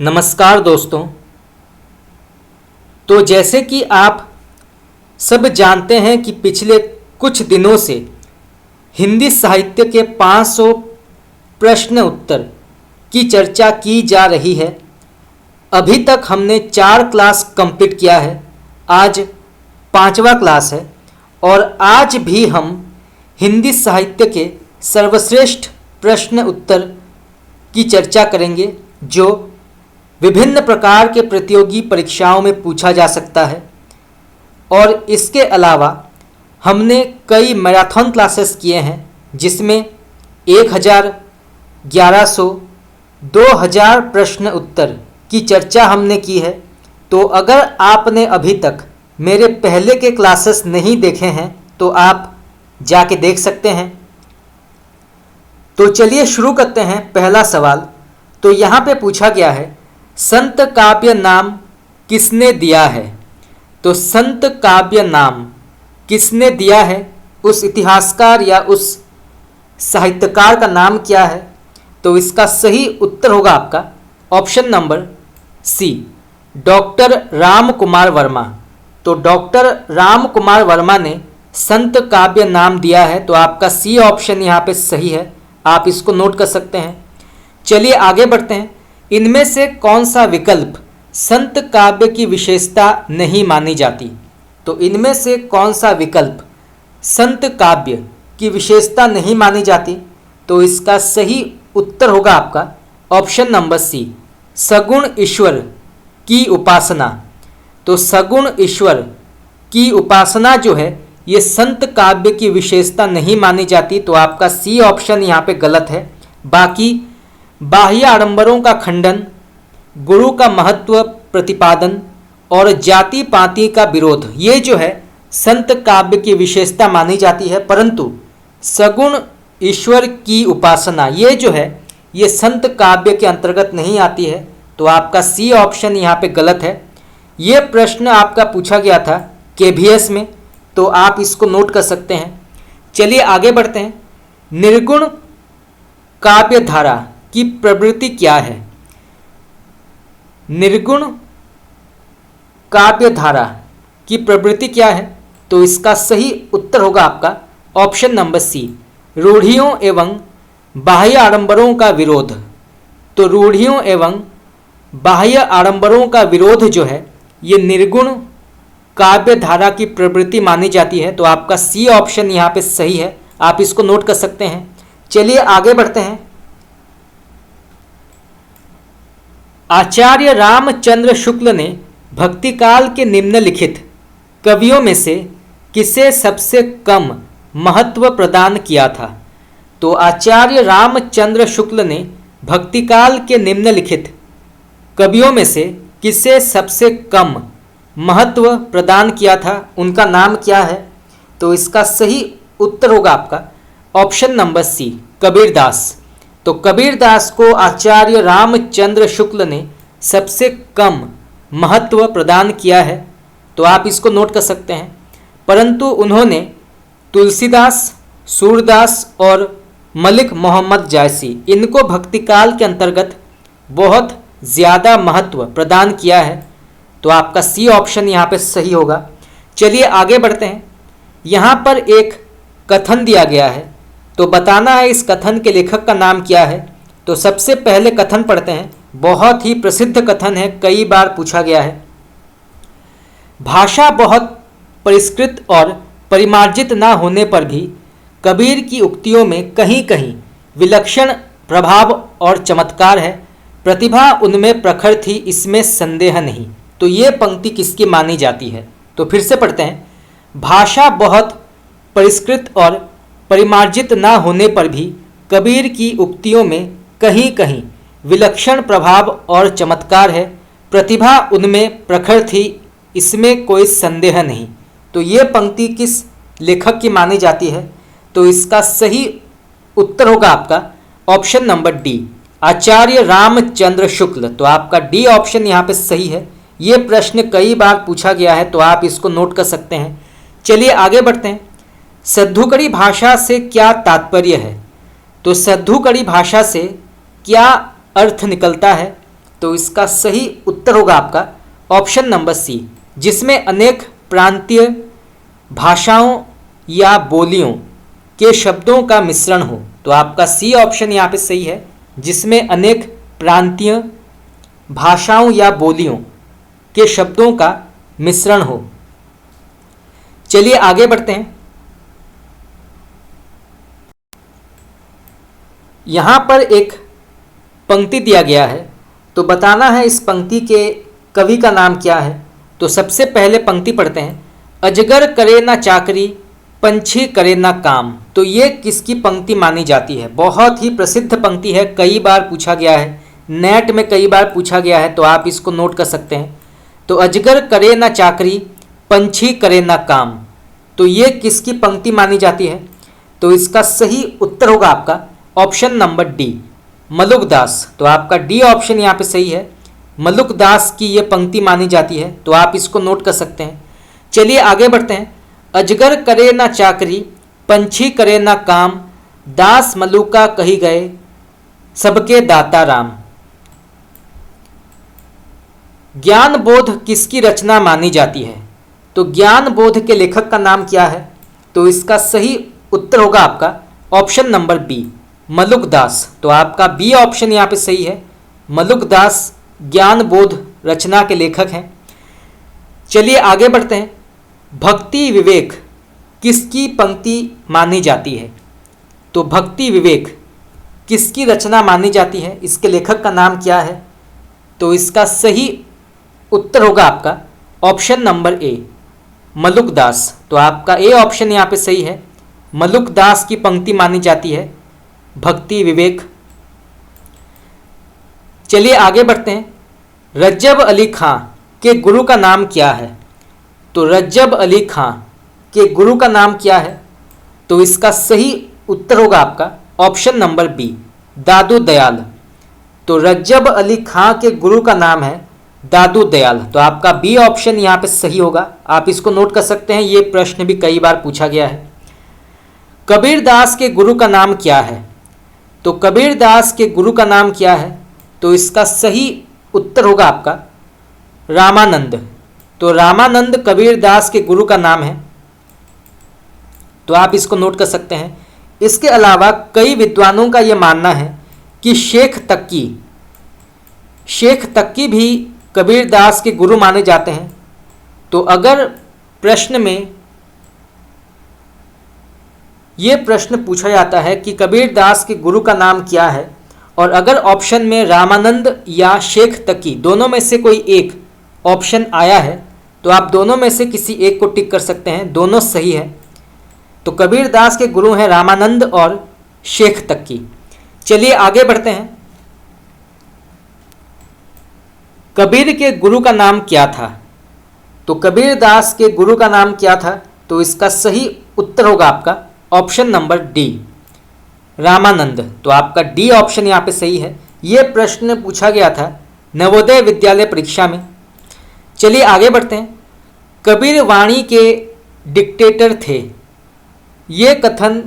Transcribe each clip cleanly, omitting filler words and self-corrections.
नमस्कार दोस्तों। तो जैसे कि आप सब जानते हैं कि पिछले कुछ दिनों से हिंदी साहित्य के 500 प्रश्न उत्तर की चर्चा की जा रही है। अभी तक हमने 4 क्लास कंप्लीट किया है, आज 5वां क्लास है और आज भी हम हिंदी साहित्य के सर्वश्रेष्ठ प्रश्न उत्तर की चर्चा करेंगे जो विभिन्न प्रकार के प्रतियोगी परीक्षाओं में पूछा जा सकता है। और इसके अलावा हमने कई मैराथन क्लासेस किए हैं जिसमें 1000, 1100, 2000 प्रश्न उत्तर की चर्चा हमने की है। तो अगर आपने अभी तक मेरे पहले के क्लासेस नहीं देखे हैं तो आप जाके देख सकते हैं। तो चलिए शुरू करते हैं। पहला सवाल तो यहाँ पे पूछा गया है, संत काव्य नाम किसने दिया है? तो संत काव्य नाम किसने दिया है, उस इतिहासकार या उस साहित्यकार का नाम क्या है? तो इसका सही उत्तर होगा आपका option number C, doctor Ram Kumar Verma. तो डॉक्टर राम कुमार वर्मा ने संत काव्य नाम दिया है। तो आपका सी ऑप्शन यहाँ पे सही है, आप इसको नोट कर सकते हैं। चलिए आगे बढ़ते हैं। इनमें से कौन सा विकल्प संत काव्य की विशेषता नहीं मानी जाती? तो इनमें से कौन सा विकल्प संत काव्य की विशेषता नहीं मानी जाती? तो इसका सही उत्तर होगा आपका ऑप्शन नंबर सी, सगुण ईश्वर की उपासना। तो सगुण ईश्वर की उपासना जो है ये संत काव्य की विशेषता नहीं मानी जाती। तो आपका सी ऑप्शन यहाँ पे गलत है। बाकी बाह्य आडंबरों का खंडन, गुरु का महत्व प्रतिपादन और जाति पाति का विरोध, ये जो है संत काव्य की विशेषता मानी जाती है। परंतु सगुण ईश्वर की उपासना ये जो है ये संत काव्य के अंतर्गत नहीं आती है। तो आपका सी ऑप्शन यहाँ पे गलत है। ये प्रश्न आपका पूछा गया था KVS में, तो आप इसको नोट कर सकते हैं। चलिए आगे बढ़ते हैं। निर्गुण काव्य धारा की प्रवृत्ति क्या है? निर्गुण काव्य धारा की प्रवृत्ति क्या है? तो इसका सही उत्तर होगा आपका ऑप्शन नंबर सी, रूढ़ियों एवं बाह्य आडंबरों का विरोध। तो रूढ़ियों एवं बाह्य आडंबरों का विरोध जो है ये निर्गुण काव्य धारा की प्रवृत्ति मानी जाती है। तो आपका सी ऑप्शन यहाँ पे सही है, आप इसको नोट कर सकते हैं। चलिए आगे बढ़ते हैं। आचार्य रामचंद्र शुक्ल ने भक्तिकाल के निम्नलिखित कवियों में से किसे सबसे कम महत्व प्रदान किया था? तो आचार्य रामचंद्र शुक्ल ने भक्तिकाल के निम्नलिखित कवियों में से किसे सबसे कम महत्व प्रदान किया था, उनका नाम क्या है? तो इसका सही उत्तर होगा आपका ऑप्शन नंबर सी, कबीरदास। तो कबीरदास को आचार्य रामचंद्र शुक्ल ने सबसे कम महत्व प्रदान किया है। तो आप इसको नोट कर सकते हैं। परंतु उन्होंने तुलसीदास, सूरदास और मलिक मोहम्मद जायसी इनको भक्तिकाल के अंतर्गत बहुत ज़्यादा महत्व प्रदान किया है। तो आपका सी ऑप्शन यहाँ पे सही होगा। चलिए आगे बढ़ते हैं। यहाँ पर एक कथन दिया गया है, तो बताना है इस कथन के लेखक का नाम क्या है। तो सबसे पहले कथन पढ़ते हैं, बहुत ही प्रसिद्ध कथन है, कई बार पूछा गया है। भाषा बहुत परिष्कृत और परिमार्जित ना होने पर भी कबीर की उक्तियों में कहीं कहीं विलक्षण प्रभाव और चमत्कार है। प्रतिभा उनमें प्रखर थी, इसमें संदेह नहीं। तो ये पंक्ति किसकी मानी जाती है? तो फिर से पढ़ते हैं, भाषा बहुत परिष्कृत और परिमार्जित ना होने पर भी कबीर की उक्तियों में कहीं कहीं विलक्षण प्रभाव और चमत्कार है। प्रतिभा उनमें प्रखर थी, इसमें कोई संदेह नहीं। तो ये पंक्ति किस लेखक की मानी जाती है? तो इसका सही उत्तर होगा आपका ऑप्शन नंबर डी, आचार्य रामचंद्र शुक्ल। तो आपका डी ऑप्शन यहाँ पे सही है। ये प्रश्न कई बार पूछा गया है, तो आप इसको नोट कर सकते हैं। चलिए आगे बढ़ते हैं। सद्दुकड़ी भाषा से क्या तात्पर्य है? तो सद्दुकड़ी भाषा से क्या अर्थ निकलता है? तो इसका सही उत्तर होगा आपका ऑप्शन नंबर सी, जिसमें अनेक प्रांतीय भाषाओं या बोलियों के शब्दों का मिश्रण हो। तो आपका सी ऑप्शन यहाँ पे सही है, जिसमें अनेक प्रांतीय भाषाओं या बोलियों के शब्दों का मिश्रण हो। चलिए आगे बढ़ते हैं। यहाँ पर एक पंक्ति दिया गया है, तो बताना है इस पंक्ति के कवि का नाम क्या है। तो सबसे पहले पंक्ति पढ़ते हैं, अजगर करे ना चाकरी, पंछी करे ना काम। तो ये किसकी पंक्ति मानी जाती है? बहुत ही प्रसिद्ध पंक्ति है, कई बार पूछा गया है, नेट में कई बार पूछा गया है, तो आप इसको नोट कर सकते हैं। तो अजगर करे ना चाकरी, पंछी करे ना काम, तो ये किसकी पंक्ति मानी जाती है? तो इसका सही उत्तर होगा आपका ऑप्शन नंबर डी, मलुकदास। तो आपका डी ऑप्शन यहाँ पे सही है, मलुकदास की ये पंक्ति मानी जाती है, तो आप इसको नोट कर सकते हैं। चलिए आगे बढ़ते हैं। अजगर करे ना चाकरी, पंछी करे ना काम, दास मलुका कही गए, सबके दाता राम। ज्ञान बोध किसकी रचना मानी जाती है? तो ज्ञान बोध के लेखक का नाम क्या है? तो इसका सही उत्तर होगा आपका ऑप्शन नंबर बी, मलुकदास। तो आपका बी ऑप्शन यहाँ पे सही है, मलुकदास ज्ञान बोध रचना के लेखक हैं। चलिए आगे बढ़ते हैं। भक्ति विवेक किसकी पंक्ति मानी जाती है? तो भक्ति विवेक किसकी रचना मानी जाती है? इसके लेखक का नाम क्या है? तो इसका सही उत्तर होगा आपका ऑप्शन नंबर ए, मलुकदास। तो आपका ए ऑप्शन यहाँ पे सही है, मलुकदास की पंक्ति मानी जाती है भक्ति विवेक। चलिए आगे बढ़ते हैं। रज्जब अली खां के गुरु का नाम क्या है? तो रज्जब अली खां के गुरु का नाम क्या है? तो इसका सही उत्तर होगा आपका ऑप्शन नंबर बी, दादू दयाल। तो रज्जब अली खां के गुरु का नाम है दादू दयाल। तो आपका बी ऑप्शन यहाँ पे सही होगा, आप इसको नोट कर सकते हैं, ये प्रश्न भी कई बार पूछा गया है। कबीर दास के गुरु का नाम क्या है? तो कबीर दास के गुरु का नाम क्या है? तो इसका सही उत्तर होगा आपका रामानंद। तो रामानंद कबीर दास के गुरु का नाम है, तो आप इसको नोट कर सकते हैं। इसके अलावा कई विद्वानों का यह मानना है कि शेख तक्की भी कबीर दास के गुरु माने जाते हैं। तो अगर प्रश्न में ये प्रश्न पूछा जाता है कि कबीर दास के गुरु का नाम क्या है, और अगर ऑप्शन में रामानंद या शेख तकी दोनों में से कोई एक ऑप्शन आया है, तो आप दोनों में से किसी एक को टिक कर सकते हैं, दोनों सही है। तो कबीर दास के गुरु हैं रामानंद और शेख तकी। चलिए आगे बढ़ते हैं। कबीर के गुरु का नाम क्या था? तो कबीर दास के गुरु का नाम क्या था? तो इसका सही उत्तर होगा आपका ऑप्शन नंबर डी, रामानंद। तो आपका डी ऑप्शन यहाँ पे सही है। ये प्रश्न पूछा गया था नवोदय विद्यालय परीक्षा में। चलिए आगे बढ़ते हैं। कबीर वाणी के डिक्टेटर थे, ये कथन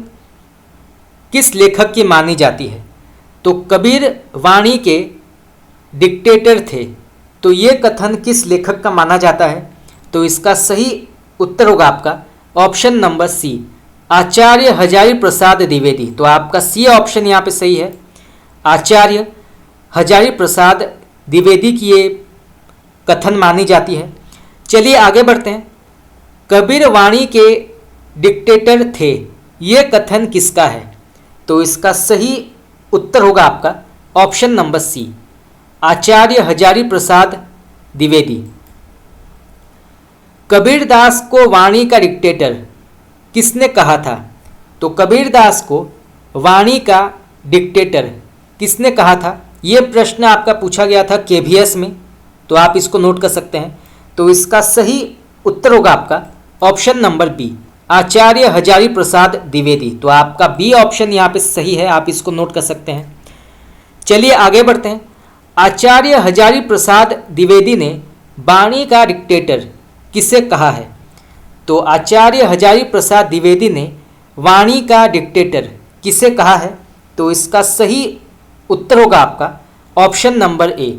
किस लेखक की मानी जाती है? तो कबीर वाणी के डिक्टेटर थे, तो ये कथन किस लेखक का माना जाता है? तो इसका सही उत्तर होगा आपका ऑप्शन नंबर सी, आचार्य हजारी प्रसाद द्विवेदी। तो आपका सी ऑप्शन यहाँ पे सही है, आचार्य हजारी प्रसाद द्विवेदी की ये कथन मानी जाती है। चलिए आगे बढ़ते हैं। कबीर वाणी के डिक्टेटर थे, ये कथन किसका है? तो इसका सही उत्तर होगा आपका ऑप्शन नंबर सी, आचार्य हजारी प्रसाद द्विवेदी। कबीर दास को वाणी का डिक्टेटर किसने कहा था? तो कबीर दास को वाणी का डिक्टेटर किसने कहा था? ये प्रश्न आपका पूछा गया था केवीएस में, तो आप इसको नोट कर सकते हैं। तो इसका सही उत्तर होगा आपका ऑप्शन नंबर बी, आचार्य हजारी प्रसाद द्विवेदी। तो आपका बी ऑप्शन यहाँ पे सही है, आप इसको नोट कर सकते हैं। चलिए आगे बढ़ते हैं। आचार्य हजारी प्रसाद द्विवेदी ने वाणी का डिक्टेटर किसे कहा है? तो आचार्य हजारी प्रसाद द्विवेदी ने वाणी का डिक्टेटर किसे कहा है? तो इसका सही उत्तर होगा आपका ऑप्शन नंबर ए,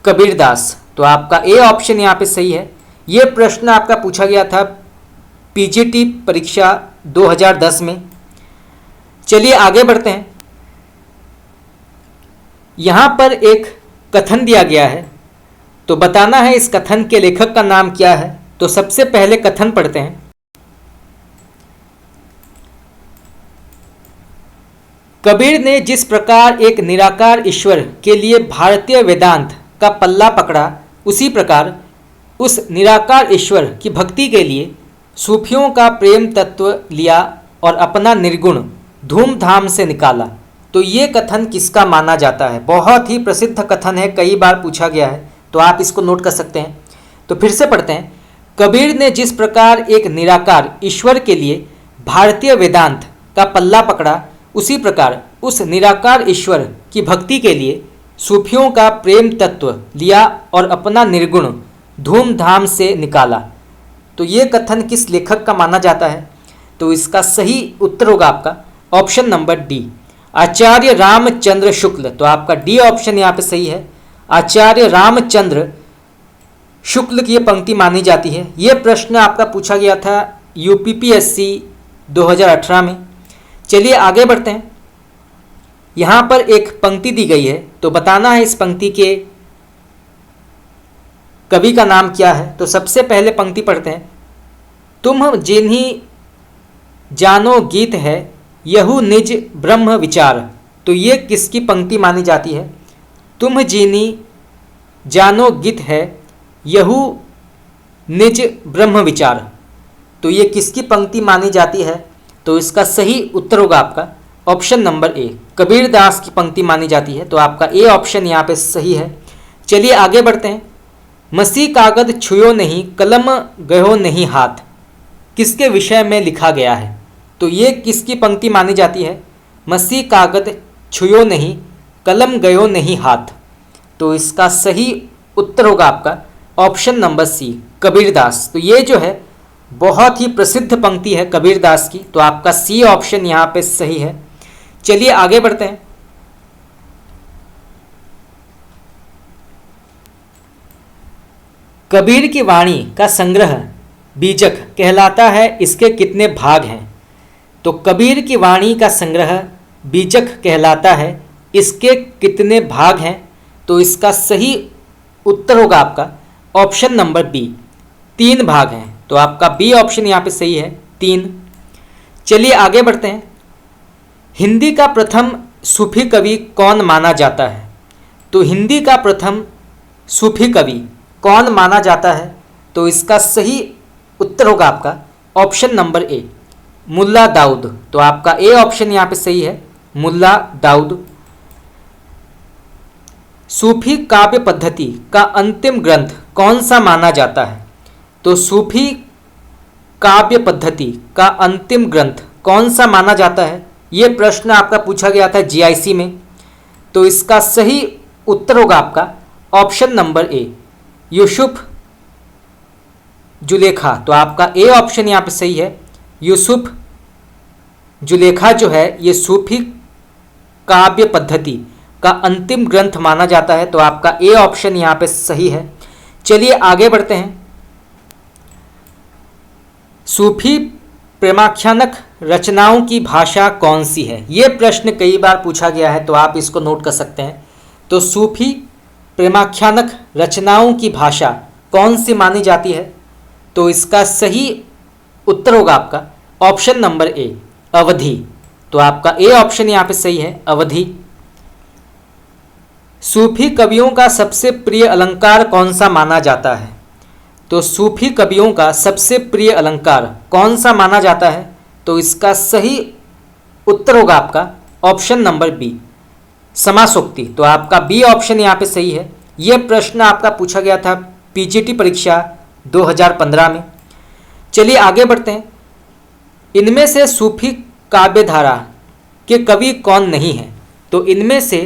कबीरदास। तो आपका ए ऑप्शन यहाँ पे सही है। ये प्रश्न आपका पूछा गया था पीजीटी परीक्षा 2010 में। चलिए आगे बढ़ते हैं। यहाँ पर एक कथन दिया गया है, तो बताना है इस कथन के लेखक का नाम क्या है। तो सबसे पहले कथन पढ़ते हैं। कबीर ने जिस प्रकार एक निराकार ईश्वर के लिए भारतीय वेदांत का पल्ला पकड़ा, उसी प्रकार उस निराकार ईश्वर की भक्ति के लिए सूफियों का प्रेम तत्व लिया और अपना निर्गुण धूमधाम से निकाला। तो ये कथन किसका माना जाता है? बहुत ही प्रसिद्ध कथन है, कई बार पूछा गया है, तो आप इसको नोट कर सकते हैं। तो फिर से पढ़ते हैं। कबीर ने जिस प्रकार एक निराकार ईश्वर के लिए भारतीय वेदांत का पल्ला पकड़ा, उसी प्रकार उस निराकार ईश्वर की भक्ति के लिए सूफियों का प्रेम तत्व लिया और अपना निर्गुण धूमधाम से निकाला। तो ये कथन किस लेखक का माना जाता है? तो इसका सही उत्तर होगा आपका ऑप्शन नंबर डी, आचार्य रामचंद्र शुक्ल। तो आपका डी ऑप्शन यहाँ पे सही है। आचार्य रामचंद्र शुक्ल की ये पंक्ति मानी जाती है। ये प्रश्न आपका पूछा गया था यूपीपीएससी 2018 में। चलिए आगे बढ़ते हैं। यहाँ पर एक पंक्ति दी गई है, तो बताना है इस पंक्ति के कवि का नाम क्या है। तो सबसे पहले पंक्ति पढ़ते हैं। तुम जिन्हीं जानो गीत है यहू निज ब्रह्म विचार। तो ये किसकी पंक्ति मानी जाती है? तुम जिन्हीं जानो गीत है यहू निज ब्रह्म विचार। तो ये किसकी पंक्ति मानी जाती है? तो इसका सही उत्तर होगा आपका ऑप्शन नंबर ए, कबीरदास की पंक्ति मानी जाती है। तो आपका ए ऑप्शन यहाँ पे सही है। चलिए आगे बढ़ते हैं। मसी कागद छुयो नहीं, कलम गयो नहीं हाथ, किसके विषय में लिखा गया है? तो ये किसकी पंक्ति मानी जाती है? मसी कागद छुयो नहीं, कलम गयो नहीं हाथ। तो इसका सही उत्तर होगा आपका ऑप्शन नंबर सी, कबीरदास। तो ये जो है बहुत ही प्रसिद्ध पंक्ति है कबीरदास की। तो आपका सी ऑप्शन यहाँ पे सही है। चलिए आगे बढ़ते हैं। कबीर की वाणी का संग्रह बीजक कहलाता है, इसके कितने भाग हैं? तो कबीर की वाणी का संग्रह बीजक कहलाता है, इसके कितने भाग हैं? तो इसका सही उत्तर होगा आपका ऑप्शन नंबर बी, 3 भाग हैं। तो आपका बी ऑप्शन यहाँ पे सही है, 3। चलिए आगे बढ़ते हैं। हिंदी का प्रथम सूफी कवि कौन माना जाता है? तो हिंदी का प्रथम सूफी कवि कौन माना जाता है? तो इसका सही उत्तर होगा आपका ऑप्शन नंबर ए, मुल्ला दाऊद। तो आपका ए ऑप्शन यहाँ पे सही है, मुल्ला दाऊद। सूफी काव्य पद्धति का अंतिम ग्रंथ कौन सा माना जाता है? तो सूफी काव्य पद्धति का अंतिम ग्रंथ कौन सा माना जाता है? ये प्रश्न आपका पूछा गया था जीआईसी में। तो इसका सही उत्तर होगा आपका ऑप्शन नंबर ए, यूसुफ जुलेखा। तो आपका ए ऑप्शन यहाँ पे सही है, यूसुफ जुलेखा जो है ये सूफी काव्य पद्धति का अंतिम ग्रंथ माना जाता है। तो आपका ए ऑप्शन यहाँ पे सही है। चलिए आगे बढ़ते हैं। सूफी प्रेमाख्यानक रचनाओं की भाषा कौन सी है? ये प्रश्न कई बार पूछा गया है, तो आप इसको नोट कर सकते हैं। तो सूफी प्रेमाख्यानक रचनाओं की भाषा कौन सी मानी जाती है? तो इसका सही उत्तर होगा आपका ऑप्शन नंबर ए, अवधी। तो आपका ए ऑप्शन यहाँ पे सही है, अवधी। सूफी कवियों का सबसे प्रिय अलंकार कौन सा माना जाता है? तो सूफी कवियों का सबसे प्रिय अलंकार कौन सा माना जाता है? तो इसका सही उत्तर होगा आपका ऑप्शन नंबर बी, समासोक्ति। तो आपका बी ऑप्शन यहाँ पे सही है। यह प्रश्न आपका पूछा गया था पीजीटी परीक्षा 2015 में। चलिए आगे बढ़ते हैं। इनमें से सूफी काव्यधारा के कवि कौन नहीं है? तो इनमें से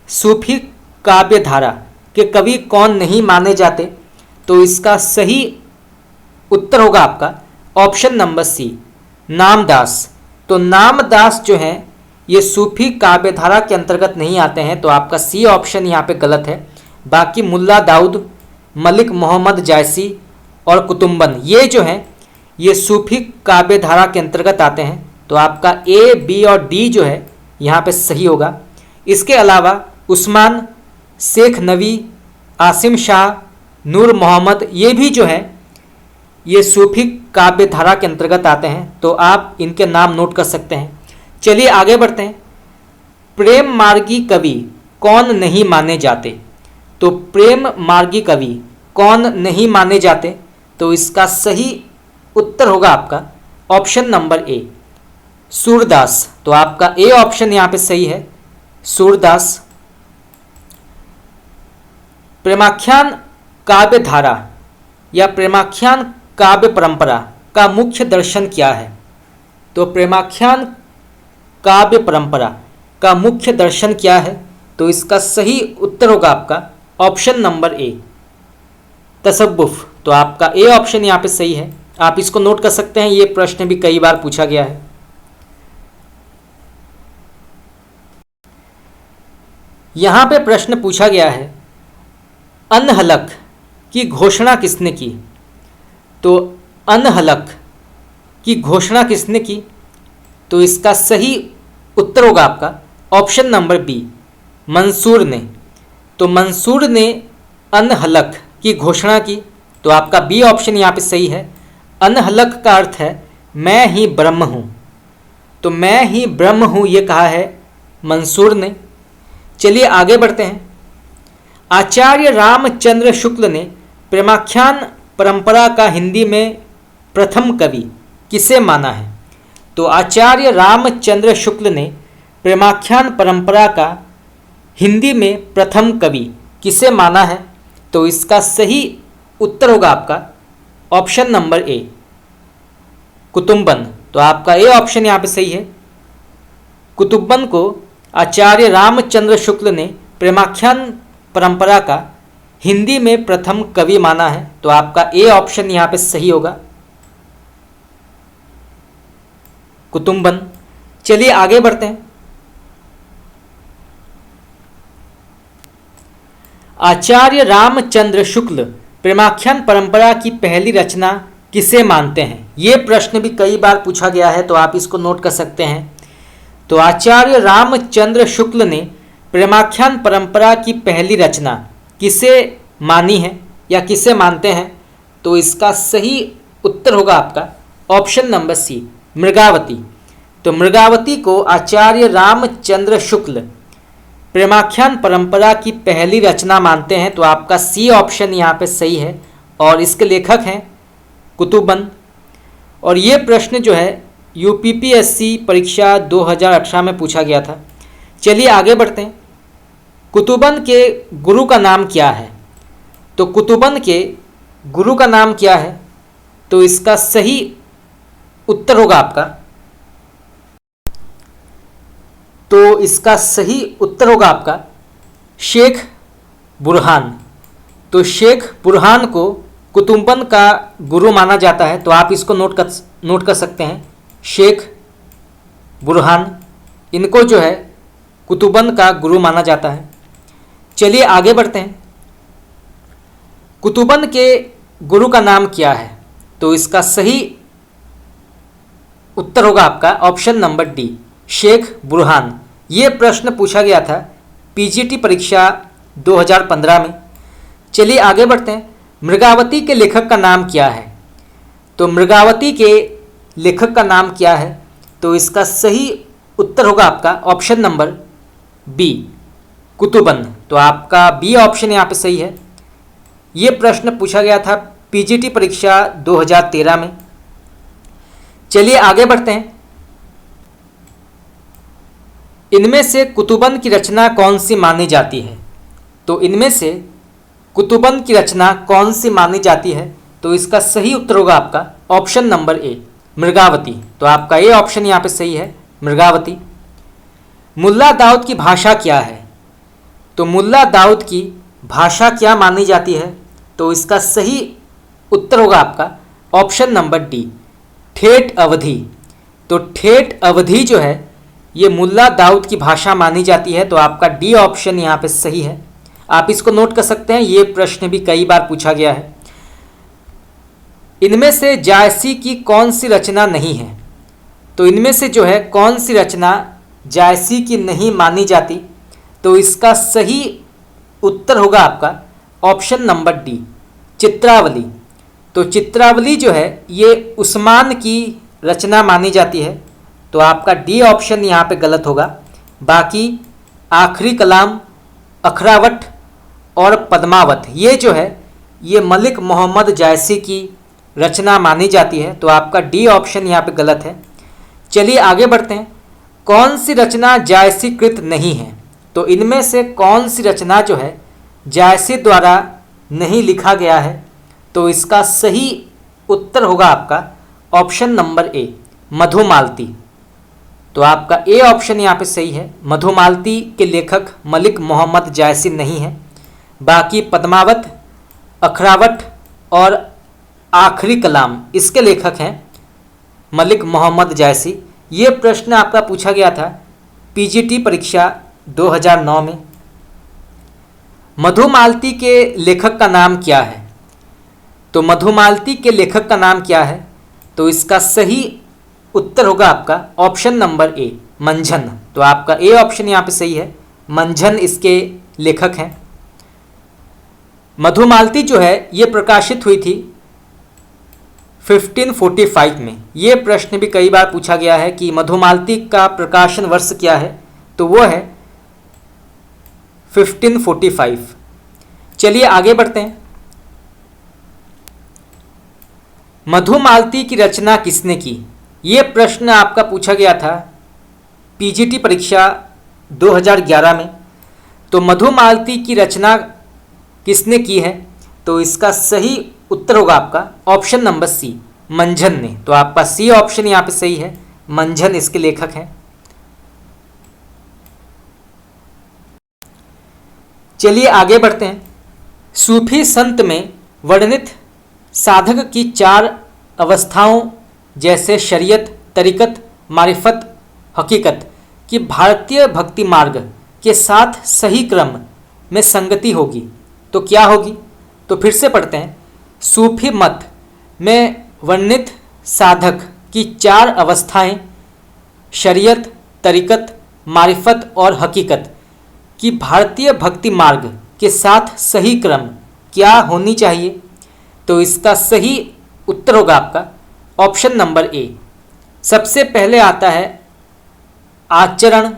सूफी काव्यधारा के कवि कौन नहीं माने जाते? तो इसका सही उत्तर होगा आपका ऑप्शन नंबर सी, नामदास। तो नामदास जो हैं ये सूफी काव्यधारा के अंतर्गत नहीं आते हैं। तो आपका सी ऑप्शन यहाँ पे गलत है। बाकी मुल्ला दाऊद, मलिक मोहम्मद जायसी और कुतुम्बन ये जो हैं ये सूफी काव्य धारा के अंतर्गत आते हैं। तो आपका ए, बी और डी जो है यहाँ पे सही होगा। इसके अलावा उस्मान, शेख नवी, आसिम शाह, नूर मोहम्मद ये भी जो है ये सूफी काव्य धारा के अंतर्गत आते हैं। तो आप इनके नाम नोट कर सकते हैं। चलिए आगे बढ़ते हैं। प्रेम मार्गी कवि कौन नहीं माने जाते? तो प्रेम मार्गी कवि कौन नहीं माने जाते? तो इसका सही उत्तर होगा आपका ऑप्शन नंबर ए, सूरदास। तो आपका ए ऑप्शन यहाँ पे सही है, सूरदास। प्रेमाख्यान काव्य धारा या प्रेमाख्यान काव्य परंपरा का मुख्य दर्शन क्या है? तो प्रेमाख्यान काव्य परंपरा का मुख्य दर्शन क्या है? तो इसका सही उत्तर होगा आपका ऑप्शन नंबर ए, तसव्वुफ। तो आपका ए ऑप्शन यहाँ पे सही है। आप इसको नोट कर सकते हैं, ये प्रश्न भी कई बार पूछा गया है। यहाँ पे प्रश्न पूछा गया है, अनहलक की घोषणा किसने की? तो अनहलक की घोषणा किसने की? तो इसका सही उत्तर होगा आपका ऑप्शन नंबर बी, मंसूर ने। तो मंसूर ने अनहलक की घोषणा की। तो आपका बी ऑप्शन यहाँ पे सही है। अनहलक का अर्थ है मैं ही ब्रह्म हूँ। तो मैं ही ब्रह्म हूँ ये कहा है मंसूर ने। चलिए आगे बढ़ते हैं। आचार्य रामचंद्र शुक्ल ने प्रेमाख्यान परंपरा का हिंदी में प्रथम कवि किसे माना है? तो आचार्य रामचंद्र शुक्ल ने प्रेमाख्यान परंपरा का हिंदी में प्रथम कवि किसे माना है? तो इसका सही उत्तर होगा आपका ऑप्शन नंबर ए, कुतुम्बन। तो आपका ए ऑप्शन यहाँ पे सही है। कुतुम्बन को आचार्य रामचंद्र शुक्ल ने प्रेमाख्यान परंपरा का हिंदी में प्रथम कवि माना है। तो आपका ए ऑप्शन यहाँ पे सही होगा, कुतुम्बन। चलिए आगे बढ़ते हैं। आचार्य रामचंद्र शुक्ल प्रेमाख्यान परंपरा की पहली रचना किसे मानते हैं? ये प्रश्न भी कई बार पूछा गया है, तो आप इसको नोट कर सकते हैं। तो आचार्य रामचंद्र शुक्ल ने प्रेमाख्यान परंपरा की पहली रचना किसे मानी है या किसे मानते हैं? तो इसका सही उत्तर होगा आपका ऑप्शन नंबर सी, मृगावती। तो मृगावती को आचार्य रामचंद्र शुक्ल प्रेमाख्यान परंपरा की पहली रचना मानते हैं। तो आपका सी ऑप्शन यहाँ पे सही है और इसके लेखक हैं कुतुम्बन। और ये प्रश्न जो है यूपीपीएससी परीक्षा 2018 में पूछा गया था। चलिए आगे बढ़ते हैं। कुतुम्बन के गुरु का नाम क्या है? तो कुतुम्बन के गुरु का नाम क्या है? तो इसका सही उत्तर होगा आपका, तो इसका सही उत्तर होगा आपका शेख बुरहान। तो शेख बुरहान को कुतुम्बन का गुरु माना जाता है। तो आप इसको नोट कर सकते हैं, शेख बुरहान, इनको जो है कुतुम्बन का गुरु माना जाता है। चलिए आगे बढ़ते हैं। कुतुम्बन के गुरु का नाम क्या है? तो इसका सही उत्तर होगा आपका option number D, Sheikh Burhan. ये प्रश्न पूछा गया था पीजीटी परीक्षा 2015 में। चलिए आगे बढ़ते हैं। मृगावती के लेखक का नाम क्या है? तो मृगावती के लेखक का नाम क्या है? तो इसका सही उत्तर होगा आपका ऑप्शन नंबर बी, कुतुम्बन। तो आपका बी ऑप्शन यहाँ पे सही है। ये प्रश्न पूछा गया था पीजीटी परीक्षा 2013 में। चलिए आगे बढ़ते हैं। इनमें से कुतुम्बन की रचना कौन सी मानी जाती है? तो इनमें से कुतुम्बन की रचना कौन सी मानी जाती है? तो इसका सही उत्तर होगा आपका ऑप्शन नंबर ए, मृगावती। तो आपका ए ऑप्शन यहाँ पे सही है, मृगावती। मुल्ला दाऊद की भाषा क्या है? तो मुल्ला दाऊद की भाषा क्या मानी जाती है? तो इसका सही उत्तर होगा आपका ऑप्शन नंबर डी, ठेठ अवधी। तो ठेठ अवधी जो है ये मुल्ला दाऊद की भाषा मानी जाती है। तो आपका डी ऑप्शन यहाँ पे सही है। आप इसको नोट कर सकते हैं, ये प्रश्न भी कई बार पूछा गया है। इनमें से जायसी की कौन सी रचना नहीं है? तो इनमें से जो है कौन सी रचना जायसी की नहीं मानी जाती? तो इसका सही उत्तर होगा आपका ऑप्शन नंबर डी, चित्रावली। तो चित्रावली जो है ये उस्मान की रचना मानी जाती है, तो आपका डी ऑप्शन यहाँ पे गलत होगा। बाकी आखिरी कलाम, अखरावट और पद्मावत ये जो है ये मलिक मोहम्मद जायसी की रचना मानी जाती है, तो आपका डी ऑप्शन यहाँ पे गलत है। चलिए आगे बढ़ते हैं। कौन सी रचना जायसी कृत नहीं है? तो इनमें से कौन सी रचना जो है जायसी द्वारा नहीं लिखा गया है? तो इसका सही उत्तर होगा आपका ऑप्शन नंबर ए, मधुमालती। तो आपका ए ऑप्शन यहाँ पे सही है। मधुमालती के लेखक मलिक मोहम्मद जायसी नहीं है। बाकी पद्मावत, अखरावट और आखिरी कलाम इसके लेखक हैं मलिक मोहम्मद जायसी। ये प्रश्न आपका पूछा गया था पीजीटी परीक्षा 2009 में। मधुमालती के लेखक का नाम क्या है? तो मधुमालती के लेखक का नाम क्या है? तो इसका सही उत्तर होगा आपका ऑप्शन नंबर ए, मंझन। तो आपका ए ऑप्शन यहाँ पे सही है, मंझन इसके लेखक हैं। मधुमालती जो है ये प्रकाशित हुई थी 1545 में। ये प्रश्न भी कई बार पूछा गया है कि मधुमालती का प्रकाशन वर्ष क्या है? तो वो है 1545। चलिए आगे बढ़ते हैं। मधुमालती की रचना किसने की? ये प्रश्न आपका पूछा गया था पीजीटी परीक्षा 2011 में। तो मधुमालती की रचना किसने की है? तो इसका सही उत्तर होगा आपका ऑप्शन नंबर सी, मंझन ने। तो आपका सी ऑप्शन यहाँ पे सही है, मंझन इसके लेखक हैं। चलिए आगे बढ़ते हैं। सूफी संत में वर्णित साधक की 4 अवस्थाओं जैसे शरीयत, तरीकत, मारिफत, हकीकत की भारतीय भक्ति मार्ग के साथ सही क्रम में संगति होगी तो क्या होगी? तो फिर से पढ़ते हैं। सूफी मत में वर्णित साधक की 4 अवस्थाएं शरीयत, तरीकत, मारिफत और हकीकत की भारतीय भक्ति मार्ग के साथ सही क्रम क्या होनी चाहिए? तो इसका सही उत्तर होगा आपका ऑप्शन नंबर ए। सबसे पहले आता है आचरण,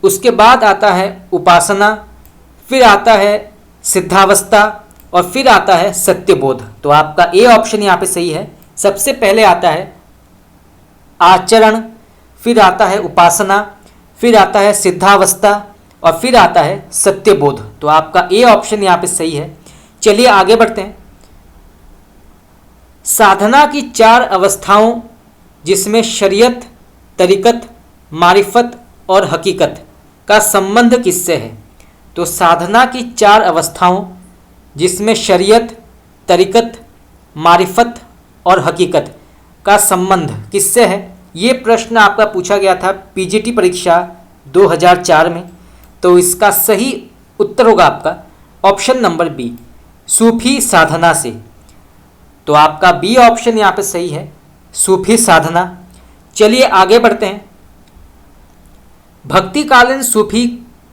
उसके बाद आता है उपासना, फिर आता है सिद्धावस्था और फिर आता है सत्यबोध। तो आपका ए ऑप्शन यहाँ पे सही है। सबसे पहले आता है आचरण, फिर आता है उपासना, फिर आता है सिद्धावस्था और फिर आता है सत्यबोध। तो आपका ए ऑप्शन यहाँ पे सही है। चलिए आगे बढ़ते हैं। साधना की 4 अवस्थाओं जिसमें शरीयत, तरीकत, मारिफत और हकीकत का संबंध किससे है? तो साधना की 4 अवस्थाओं जिसमें शरीयत, तरीकत, मारिफत और हकीकत का संबंध किससे है? ये प्रश्न आपका पूछा गया था पीजीटी परीक्षा 2004 में। तो इसका सही उत्तर होगा आपका ऑप्शन नंबर बी, सूफी साधना से। तो आपका बी ऑप्शन यहाँ पे सही है, सूफी साधना। चलिए आगे बढ़ते हैं। भक्तिकालीन सूफी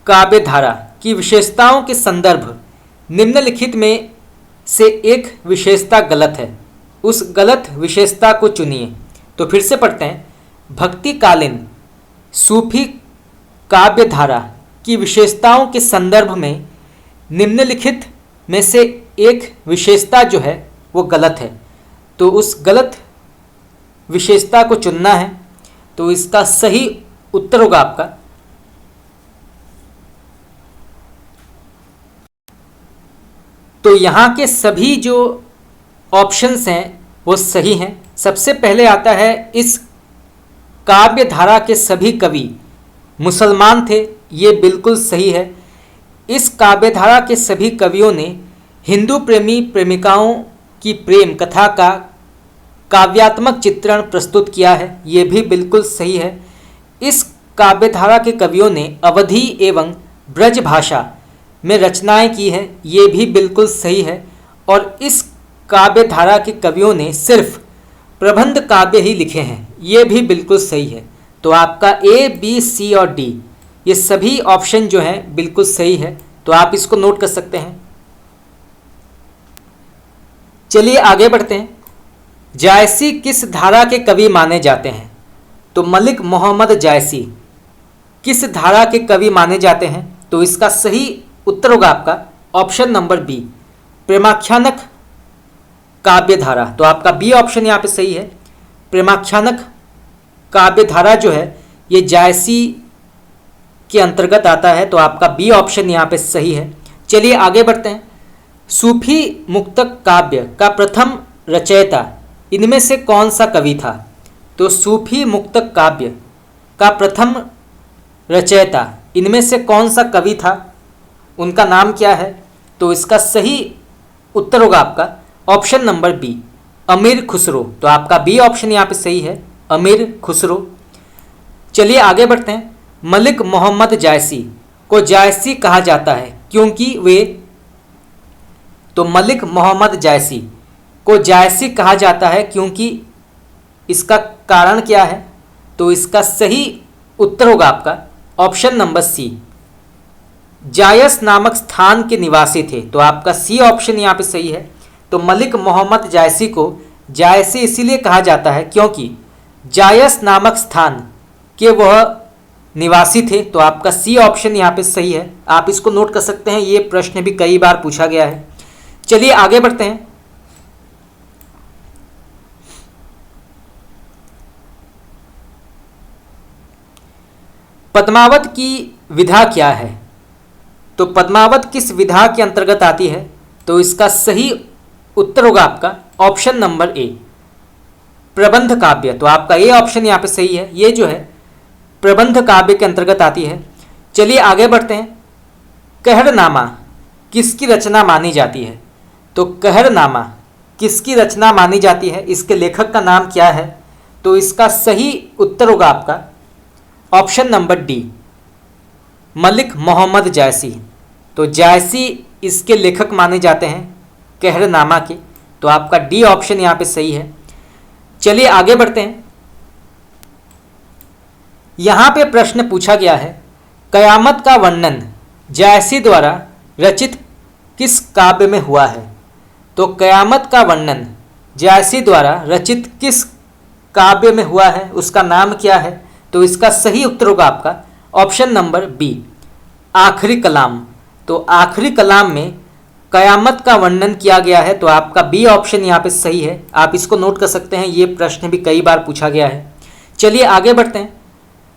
काव्य धारा की विशेषताओं के संदर्भ निम्नलिखित में से एक विशेषता गलत है, उस गलत विशेषता को चुनिए। तो फिर से पढ़ते हैं। भक्तिकालीन सूफी काव्य धारा की विशेषताओं के संदर्भ में निम्नलिखित में से एक विशेषता जो है वो गलत है, तो उस गलत विशेषता को चुनना है। तो इसका सही उत्तर होगा आपका तो यहाँ के सभी जो ऑप्शंस हैं वो सही हैं। सबसे पहले आता है इस काव्य धारा के सभी कवि मुसलमान थे, ये बिल्कुल सही है। इस काव्य धारा के सभी कवियों ने हिंदू प्रेमी प्रेमिकाओं की प्रेम कथा का काव्यात्मक चित्रण प्रस्तुत किया है, ये भी बिल्कुल सही है। इस काव्य धारा के कवियों ने अवधी एवं ब्रज भाषा में रचनाएं की हैं, ये भी बिल्कुल सही है। और इस काव्य धारा के कवियों ने सिर्फ प्रबंध काव्य ही लिखे हैं, ये भी बिल्कुल सही है। तो आपका ए, बी, सी और डी ये सभी ऑप्शन जो हैं बिल्कुल सही है, तो आप इसको नोट कर सकते हैं। चलिए आगे बढ़ते हैं। जायसी किस धारा के कवि माने जाते हैं? तो मलिक मोहम्मद जायसी किस धारा के कवि माने जाते हैं? तो इसका सही उत्तर होगा आपका ऑप्शन नंबर बी, प्रेमाख्यानक काव्य धारा। तो आपका बी ऑप्शन यहाँ पे सही है। प्रेमाख्यानक काव्य धारा जो है ये जायसी के अंतर्गत आता है, तो आपका बी ऑप्शन यहाँ पे सही है। चलिए आगे बढ़ते हैं। सूफी मुक्तक काव्य का प्रथम रचयिता इनमें से कौन सा कवि था? तो सूफी मुक्तक काव्य का प्रथम रचयिता इनमें से कौन सा कवि था, उनका नाम क्या है? तो इसका सही उत्तर होगा आपका ऑप्शन नंबर बी, अमीर खुसरो। तो आपका बी ऑप्शन यहाँ पे सही है, अमीर खुसरो। चलिए आगे बढ़ते हैं। मलिक मोहम्मद जायसी को जायसी कहा जाता है क्योंकि वे, तो मलिक मोहम्मद जायसी को जायसी कहा जाता है क्योंकि इसका कारण क्या है? तो इसका सही उत्तर होगा आपका ऑप्शन नंबर सी, जायस नामक स्थान के निवासी थे। तो आपका सी ऑप्शन यहाँ पे सही है। तो मलिक मोहम्मद जायसी को जायसी इसीलिए कहा जाता है क्योंकि जायस नामक स्थान के वह निवासी थे। तो आपका सी ऑप्शन यहाँ पे सही है, आप इसको नोट कर सकते हैं, ये प्रश्न भी कई बार पूछा गया है। चलिए आगे बढ़ते हैं। पद्मावत की विधा क्या है? तो पद्मावत किस विधा के अंतर्गत आती है? तो इसका सही उत्तर होगा आपका ऑप्शन नंबर ए, प्रबंध काव्य। तो आपका ए ऑप्शन यहाँ पे सही है, ये जो है प्रबंध काव्य के अंतर्गत आती है। चलिए आगे बढ़ते हैं। कहरनामा किसकी रचना मानी जाती है? तो कहरनामा किसकी रचना मानी जाती है, इसके लेखक का नाम क्या है? तो इसका सही उत्तर होगा आपका option number D, Malik Mohammad Jayasi. तो जायसी इसके लेखक माने जाते हैं कहरनामा के। तो आपका डी ऑप्शन यहाँ पे सही है। चलिए आगे बढ़ते हैं। यहाँ पे प्रश्न पूछा गया है, कयामत का वर्णन जायसी द्वारा रचित किस काव्य में हुआ है? तो कयामत का वर्णन जायसी द्वारा रचित किस काव्य में हुआ है, उसका नाम क्या है? तो इसका सही उत्तर होगा आपका ऑप्शन नंबर बी, आखिरी कलाम। तो आखिरी कलाम में कयामत का वर्णन किया गया है। तो आपका बी ऑप्शन यहाँ पे सही है, आप इसको नोट कर सकते हैं, ये प्रश्न भी कई बार पूछा गया है। चलिए आगे बढ़ते हैं।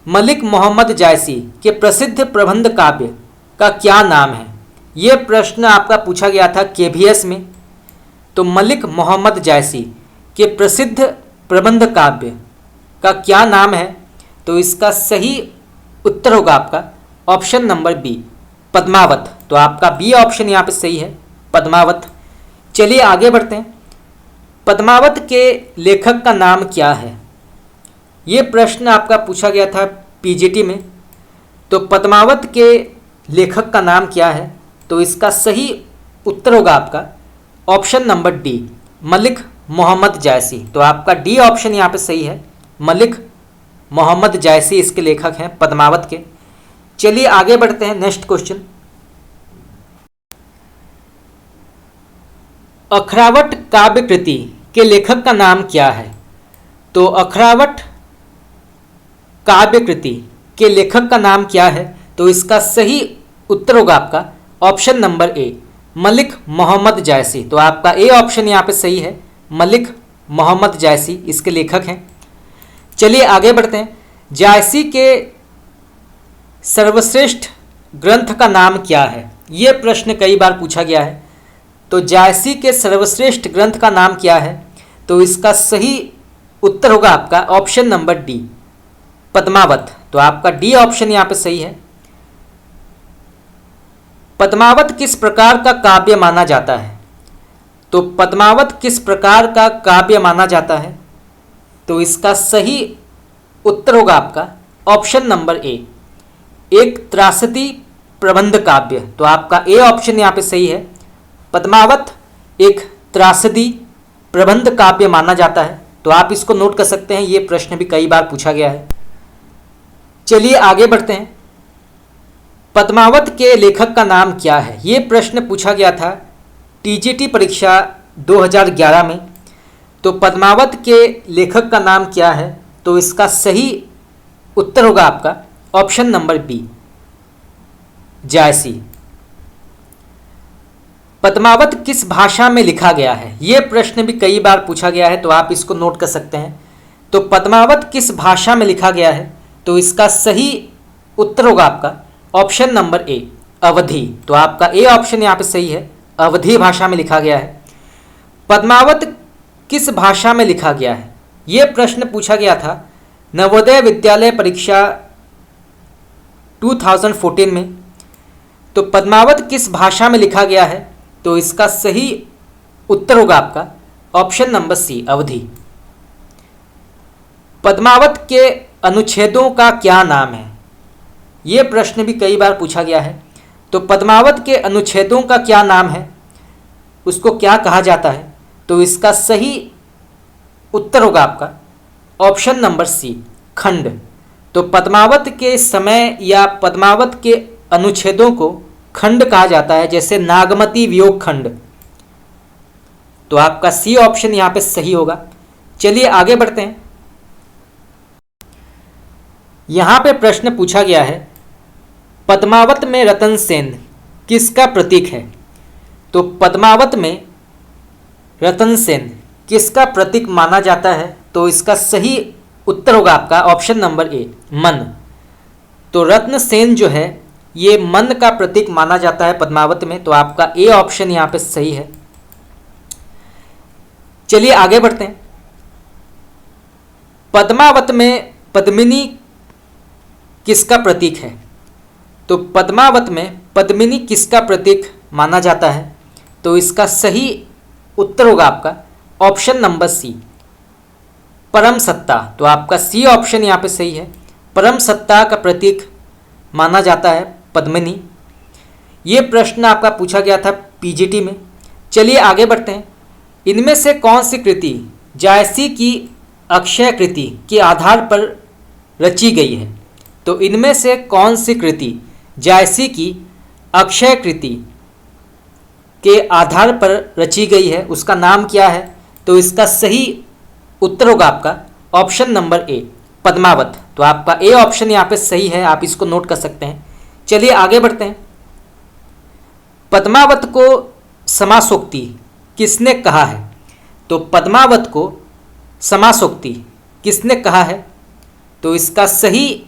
मलिक मोहम्मद जायसी के प्रसिद्ध प्रबंध काव्य का क्या नाम है? ये प्रश्न आपका पूछा गया था केवीएस में। तो मलिक मोहम्मद जायसी के प्रसिद्ध प्रबंध काव्य का क्या नाम है? तो इसका सही उत्तर होगा आपका ऑप्शन नंबर बी, पद्मावत। तो आपका बी ऑप्शन यहाँ पे सही है, पद्मावत। चलिए आगे बढ़ते हैं। पद्मावत के लेखक का नाम क्या है? ये प्रश्न आपका पूछा गया था पीजीटी में। तो पद्मावत के लेखक का नाम क्या है? तो इसका सही उत्तर होगा आपका option number D, Malik Mohammad Jayasi. तो आपका डी ऑप्शन यहाँ पे सही है, मलिक मोहम्मद जायसी इसके लेखक हैं पद्मावत के। चलिए आगे बढ़ते हैं। नेक्स्ट क्वेश्चन, अखरावट काव्य कृति के लेखक का नाम क्या है? तो अखरावट काव्य कृति के लेखक का नाम क्या है? तो इसका सही उत्तर होगा आपका option number A, Malik Mohammad Jayasi. तो आपका ए ऑप्शन यहाँ पे सही है, मलिक मोहम्मद जायसी इसके लेखक हैं। चलिए आगे बढ़ते हैं। जायसी के सर्वश्रेष्ठ ग्रंथ का नाम क्या है? ये प्रश्न कई बार पूछा गया है। तो जायसी के सर्वश्रेष्ठ ग्रंथ का नाम क्या है? तो इसका सही उत्तर होगा आपका ऑप्शन नंबर डी, पद्मावत। तो आपका डी ऑप्शन यहाँ पे सही है। पद्मावत किस प्रकार का काव्य माना जाता है? तो पद्मावत किस प्रकार का काव्य माना जाता है? तो इसका सही उत्तर होगा आपका ऑप्शन नंबर ए, एक त्रासदी प्रबंध काव्य, तो आपका ए ऑप्शन यहाँ पे सही है। पद्मावत एक त्रासदी प्रबंध काव्य माना जाता है, तो आप इसको नोट कर सकते हैं, ये प्रश्न भी कई बार पूछा गया है। चलिए आगे बढ़ते हैं। पद्मावत के लेखक का नाम क्या है? ये प्रश्न पूछा गया था टीजीटी परीक्षा 2011 में। तो पद्मावत के लेखक का नाम क्या है? तो इसका सही उत्तर होगा आपका ऑप्शन नंबर बी, जायसी। पद्मावत किस भाषा में लिखा गया है? ये प्रश्न भी कई बार पूछा गया है, तो आप इसको नोट कर सकते हैं। तो पद्मावत किस भाषा में लिखा गया है? तो इसका सही उत्तर होगा आपका ऑप्शन नंबर ए, अवधी। तो आपका ए ऑप्शन यहाँ पे सही है, अवधी भाषा में लिखा गया है। पद्मावत किस भाषा में लिखा गया है? ये प्रश्न पूछा गया था नवोदय विद्यालय परीक्षा 2014 में। तो पद्मावत किस भाषा में लिखा गया है? तो इसका सही उत्तर होगा आपका ऑप्शन नंबर सी, अवधी। पद्मावत के अनुच्छेदों का क्या नाम है? ये प्रश्न भी कई बार पूछा गया है। तो पद्मावत के अनुच्छेदों का क्या नाम है, उसको क्या कहा जाता है? तो इसका सही उत्तर होगा आपका ऑप्शन नंबर सी, खंड। तो पद्मावत के समय या पद्मावत के अनुच्छेदों को खंड कहा जाता है, जैसे नागमती वियोग खंड। तो आपका सी ऑप्शन यहाँ पे सही होगा। चलिए आगे बढ़ते हैं। यहाँ पे प्रश्न पूछा गया है पद्मावत में रतन सेन किसका प्रतीक है? तो पद्मावत में रतन सेन किसका प्रतीक माना जाता है? तो इसका सही उत्तर होगा आपका ऑप्शन नंबर ए, मन। तो रत्न सेन जो है ये मन का प्रतीक माना जाता है पद्मावत में। तो आपका ए ऑप्शन यहाँ पे सही है। चलिए आगे बढ़ते हैं। पद्मावत में पद्मिनी किसका प्रतीक है? तो पद्मावत में पद्मिनी किसका प्रतीक माना जाता है? तो इसका सही उत्तर होगा आपका ऑप्शन नंबर सी, परम सत्ता। तो आपका सी ऑप्शन यहाँ पे सही है, परम सत्ता का प्रतीक माना जाता है पद्मिनी। ये प्रश्न आपका पूछा गया था पीजीटी में। चलिए आगे बढ़ते हैं। इनमें से कौन सी कृति जायसी की अक्षय कृति के आधार पर रची गई है? तो इनमें से कौन सी कृति जायसी की अक्षय कृति के आधार पर रची गई है, उसका नाम क्या है? तो इसका सही उत्तर होगा आपका ऑप्शन नंबर ए, पद्मावत। तो आपका ए ऑप्शन यहाँ पे सही है, आप इसको नोट कर सकते हैं। चलिए आगे बढ़ते हैं। पद्मावत को समासोक्ति किसने कहा है? तो पद्मावत को समासोक्ति किसने कहा है? तो इसका सही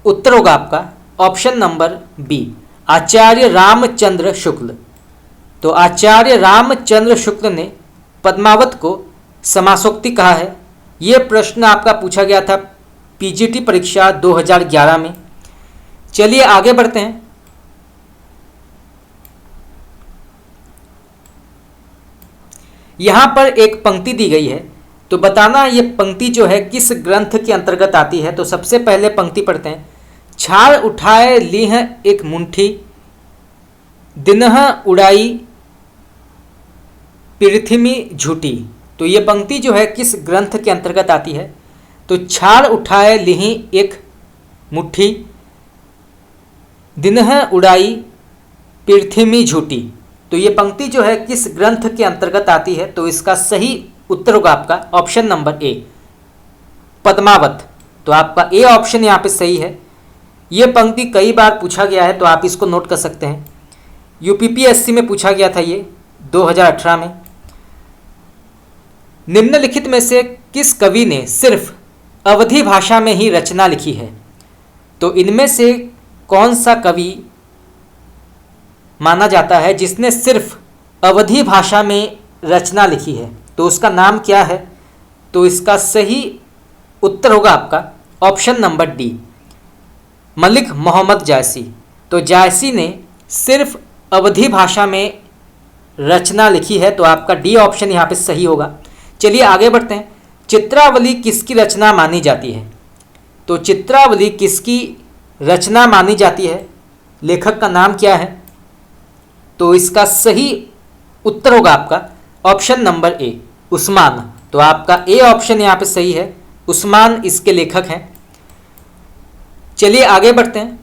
उत्तर होगा आपका ऑप्शन नंबर बी, आचार्य रामचंद्र शुक्ल। तो आचार्य रामचंद्र शुक्ल ने पद्मावत को समासोक्ति कहा है। ये प्रश्न आपका पूछा गया था पीजीटी परीक्षा 2011 में। चलिए आगे बढ़ते हैं। यहाँ पर एक पंक्ति दी गई है, तो बताना ये पंक्ति जो है किस ग्रंथ के अंतर्गत आती है। तो सबसे पहले पंक्ति पढ़ते हैं। छाड़ उठाए लीह एक मुंठी, दिनह उड़ाई पृथ्वी झूठी। तो ये पंक्ति जो है किस ग्रंथ के अंतर्गत आती है? तो छाड़ उठाए लीह एक मुट्ठी, दिनह उड़ाई पृथ्वी झूठी। तो ये पंक्ति जो है किस ग्रंथ के अंतर्गत आती है? तो इसका सही उत्तर होगा आपका ऑप्शन नंबर ए, पद्मावत। तो आपका ए ऑप्शन यहाँ पे सही है। ये पंक्ति कई बार पूछा गया है, तो आप इसको नोट कर सकते हैं। यूपीपीएससी में पूछा गया था ये 2018 में। निम्नलिखित में से किस कवि ने सिर्फ अवधी भाषा में ही रचना लिखी है? तो इनमें से कौन सा कवि माना जाता है जिसने सिर्फ अवधी भाषा में रचना लिखी है? तो उसका नाम क्या है? तो इसका सही उत्तर होगा आपका option number D, Malik Mohammad Jayasi. तो जायसी ने सिर्फ अवधी भाषा में रचना लिखी है। तो आपका डी ऑप्शन यहाँ पे सही होगा। चलिए आगे बढ़ते हैं। चित्रावली किसकी रचना मानी जाती है? तो चित्रावली किसकी रचना मानी जाती है? लेखक का नाम क्या है? तो इसका सही उत्तर होगा आपका ऑप्शन नंबर ए, उस्मान। तो आपका ए ऑप्शन यहाँ पे सही है, उस्मान इसके लेखक हैं। चलिए आगे बढ़ते हैं।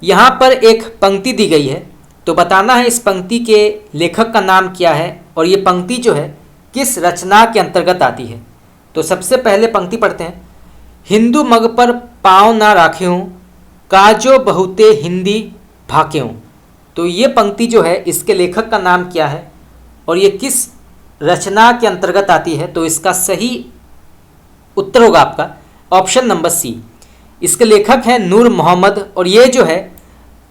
यहाँ पर एक पंक्ति दी गई है, तो बताना है इस पंक्ति के लेखक का नाम क्या है और ये पंक्ति जो है किस रचना के अंतर्गत आती है। तो सबसे पहले पंक्ति पढ़ते हैं। हिंदू मग पर पाँव ना राख्यूं, काजो बहुते हिंदी भाक्यूं। तो ये पंक्ति जो है इसके लेखक का नाम क्या है और ये किस रचना के अंतर्गत आती है? तो इसका सही उत्तर होगा आपका ऑप्शन नंबर सी। इसके लेखक हैं नूर मोहम्मद और ये जो है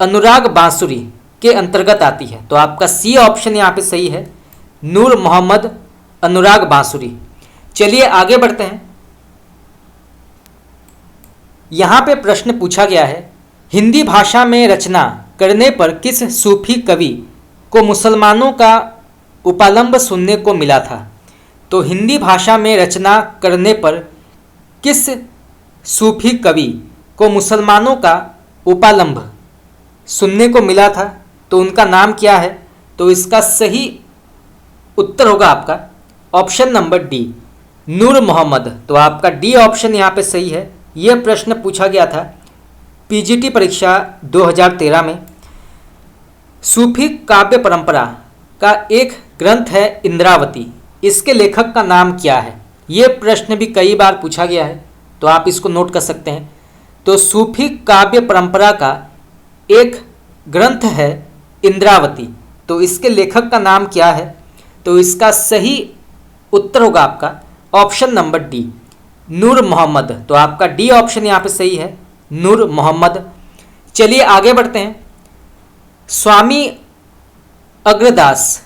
अनुराग बांसुरी के अंतर्गत आती है। तो आपका सी ऑप्शन यहाँ पे सही है, नूर मोहम्मद, अनुराग बांसुरी। चलिए आगे बढ़ते हैं। यहाँ पे प्रश्न पूछा गया है, हिंदी भाषा में रचना करने पर किस सूफी कवि को मुसलमानों का उपालंब सुनने को मिला था? तो हिंदी भाषा में रचना करने पर किस सूफी कवि को मुसलमानों का उपालंब सुनने को मिला था? तो उनका नाम क्या है? तो इसका सही उत्तर होगा आपका ऑप्शन नंबर डी, नूर मोहम्मद। तो आपका डी ऑप्शन यहाँ पे सही है। यह प्रश्न पूछा गया था पीजीटी परीक्षा 2013 में। सूफी काव्य परंपरा का एक ग्रंथ है इंद्रावती, इसके लेखक का नाम क्या है? यह प्रश्न भी कई बार पूछा गया है, तो आप इसको नोट कर सकते हैं। तो सूफी काव्य परंपरा का एक ग्रंथ है इंद्रावती, तो इसके लेखक का नाम क्या है? तो इसका सही उत्तर होगा आपका ऑप्शन नंबर डी, नूर मोहम्मद। तो आपका डी ऑप्शन यहाँ पे सही है, नूर मोहम्मद। चलिए आगे बढ़ते हैं। स्वामी अग्रदास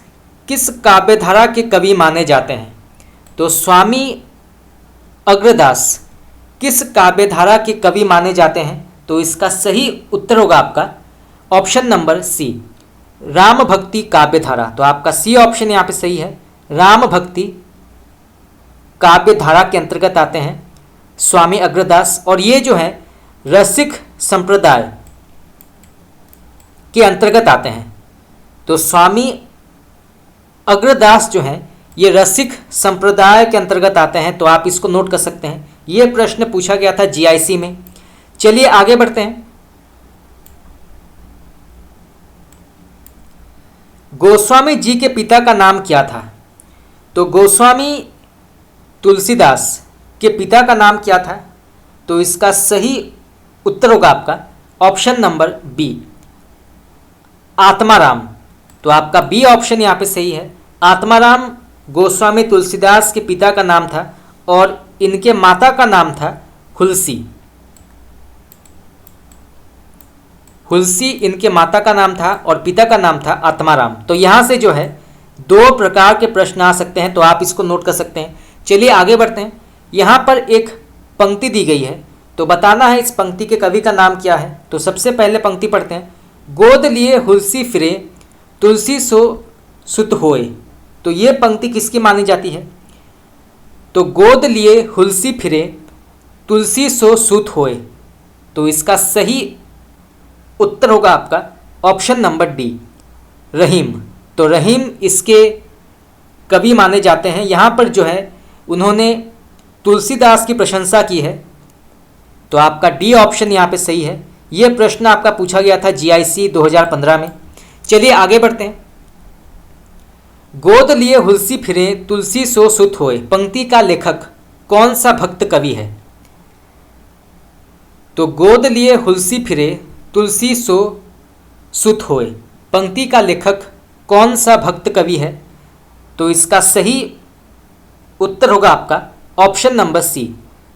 किस काव्यधारा के कवि माने जाते हैं? तो स्वामी अग्रदास किस काव्यधारा के कवि माने जाते हैं? तो इसका सही उत्तर होगा आपका ऑप्शन नंबर सी, राम भक्ति काव्यधारा। तो आपका सी ऑप्शन यहाँ पे सही है, राम भक्ति काव्यधारा के अंतर्गत आते हैं स्वामी अग्रदास, और ये जो है रसिक संप्रदाय के अंतर्गत आते हैं। तो स्वामी अग्रदास जो हैं ये रसिक संप्रदाय के अंतर्गत आते हैं, तो आप इसको नोट कर सकते हैं। ये प्रश्न पूछा गया था जीआईसी में। चलिए आगे बढ़ते हैं। गोस्वामी जी के पिता का नाम क्या था? तो गोस्वामी तुलसीदास के पिता का नाम क्या था? तो इसका सही उत्तर होगा आपका ऑप्शन नंबर बी, आत्माराम। तो आपका बी ऑप्शन यहाँ पे सही है, आत्माराम गोस्वामी तुलसीदास के पिता का नाम था और इनके माता का नाम था हुलसी। हुलसी इनके माता का नाम था और पिता का नाम था आत्माराम। तो यहाँ से जो है दो प्रकार के प्रश्न आ सकते हैं, तो आप इसको नोट कर सकते हैं। चलिए आगे बढ़ते हैं। यहाँ पर एक पंक्ति दी गई है, तो बताना है इस पंक्ति के कवि का नाम क्या है। तो सबसे पहले पंक्ति पढ़ते हैं। गोद लिए हुलसी फिरे तुलसी सो सुत होए। तो ये पंक्ति किसकी मानी जाती है? तो गोद लिए हुलसी फिरे तुलसी सो सुत होए। तो इसका सही उत्तर होगा आपका ऑप्शन नंबर डी, रहीम। तो रहीम इसके कवि माने जाते हैं। यहाँ पर जो है उन्होंने तुलसीदास की प्रशंसा की है, तो आपका डी ऑप्शन यहाँ पे सही है। ये प्रश्न आपका पूछा गया था जीआईसी 2015 में। चलिए आगे बढ़ते हैं। गोद लिए हुलसी फिरे तुलसी सो सुत होए पंक्ति का लेखक कौन सा भक्त कवि है? तो गोद लिए हुलसी फिरे तुलसी सो सुत होए पंक्ति का लेखक कौन सा भक्त कवि है? तो इसका सही उत्तर होगा आपका ऑप्शन नंबर सी,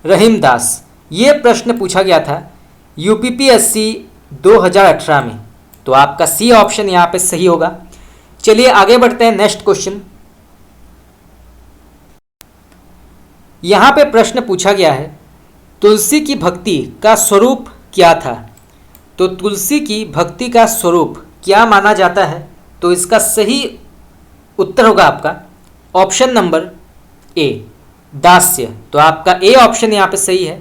रहीमदास। ये प्रश्न पूछा गया था यूपीपीएससी 2018 में, तो आपका सी ऑप्शन यहाँ पे सही होगा। चलिए आगे बढ़ते हैं। Next question. यहाँ पे प्रश्न पूछा गया है तुलसी की भक्ति का स्वरूप क्या था? तो तुलसी की भक्ति का स्वरूप क्या माना जाता है? तो इसका सही उत्तर होगा आपका ऑप्शन नंबर ए, दास्य। तो आपका ए ऑप्शन यहाँ पे सही है।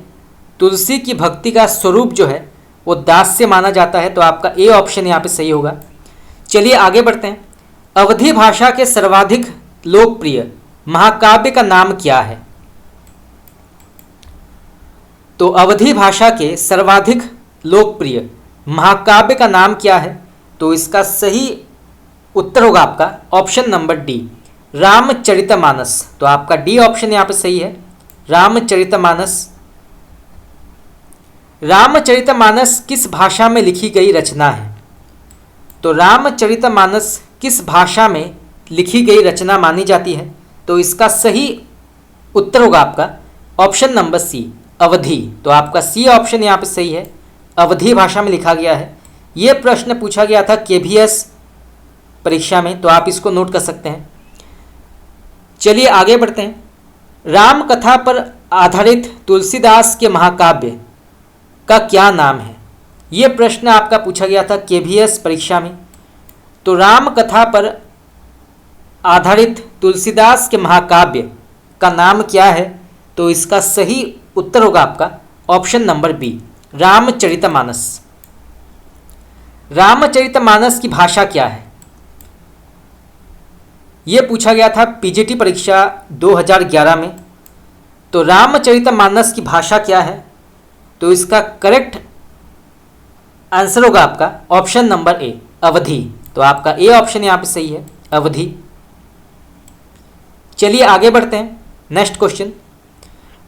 तुलसी की भक्ति का स्वरूप जो है उदास्य माना जाता है, तो आपका ए ऑप्शन यहाँ पे सही होगा। चलिए आगे बढ़ते हैं। अवधी भाषा के सर्वाधिक लोकप्रिय महाकाव्य का नाम क्या है? तो अवधी भाषा के सर्वाधिक लोकप्रिय महाकाव्य का नाम क्या है? तो इसका सही उत्तर होगा आपका ऑप्शन नंबर डी, रामचरितमानस। तो आपका डी ऑप्शन यहाँ पे सही है, रामचरितमानस। रामचरितमानस किस भाषा में लिखी गई रचना है? तो रामचरितमानस किस भाषा में लिखी गई रचना मानी जाती है? तो इसका सही उत्तर होगा आपका ऑप्शन नंबर सी, अवधी। तो आपका सी ऑप्शन यहाँ पे सही है, अवधी भाषा में लिखा गया है। ये प्रश्न पूछा गया था केवीएस परीक्षा में, तो आप इसको नोट कर सकते हैं। चलिए आगे बढ़ते हैं। राम कथा पर आधारित तुलसीदास के महाकाव्य का क्या नाम है? ये प्रश्न आपका पूछा गया था केवीएस परीक्षा में। तो राम कथा पर आधारित तुलसीदास के महाकाव्य का नाम क्या है? तो इसका सही उत्तर होगा आपका option number B, Ramcharitmanas. Ramcharitmanas की भाषा क्या है? ये पूछा गया था पीजीटी परीक्षा 2011 में। तो रामचरितमानस की भाषा क्या है? तो इसका करेक्ट आंसर होगा आपका ऑप्शन नंबर ए, अवधी। तो आपका ए ऑप्शन यहाँ पे सही है, अवधि। चलिए आगे बढ़ते हैं। नेक्स्ट क्वेश्चन,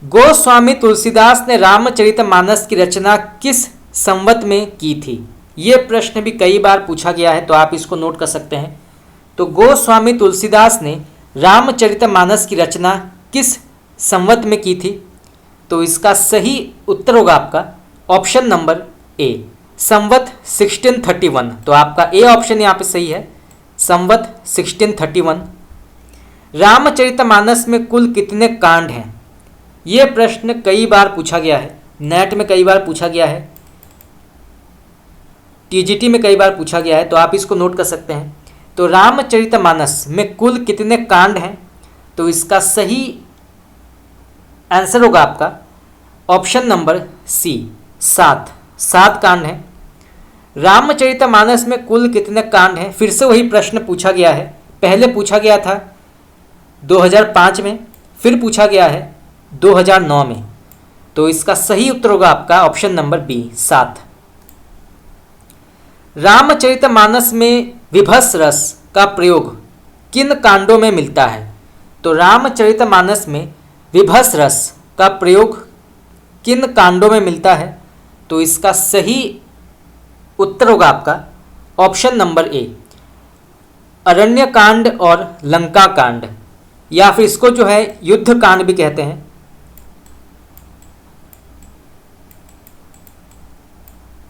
गोस्वामी तुलसीदास ने रामचरितमानस की रचना किस संवत में की थी? ये प्रश्न भी कई बार पूछा गया है, तो आप इसको नोट कर सकते हैं। तो गोस्वामी तुलसीदास ने रामचरितमानस की रचना किस संवत में की थी? तो इसका सही उत्तर होगा आपका ऑप्शन नंबर ए, संवत 1631। तो आपका ए ऑप्शन यहाँ पे सही है, संवत 1631। रामचरितमानस में कुल कितने कांड हैं? ये प्रश्न कई बार पूछा गया है, नेट में कई बार पूछा गया है, टीजीटी में कई बार पूछा गया है, तो आप इसको नोट कर सकते हैं। तो रामचरितमानस में कुल कितने कांड हैं? तो इसका सही आंसर होगा आपका ऑप्शन नंबर सी, 7 कांड हैं। रामचरितमानस में कुल कितने कांड हैं? फिर से वही प्रश्न पूछा गया है। पहले पूछा गया था 2005 में, फिर पूछा गया है 2009 में। तो इसका सही उत्तर होगा आपका ऑप्शन नंबर बी, 7। रामचरितमानस में विभस रस का प्रयोग किन कांडों में मिलता है? तो रामचरितमानस में विभस रस का प्रयोग किन कांडों में मिलता है? तो इसका सही उत्तर होगा आपका ऑप्शन नंबर ए, अरण्य कांड और लंका कांड, या फिर इसको जो है युद्ध कांड भी कहते हैं।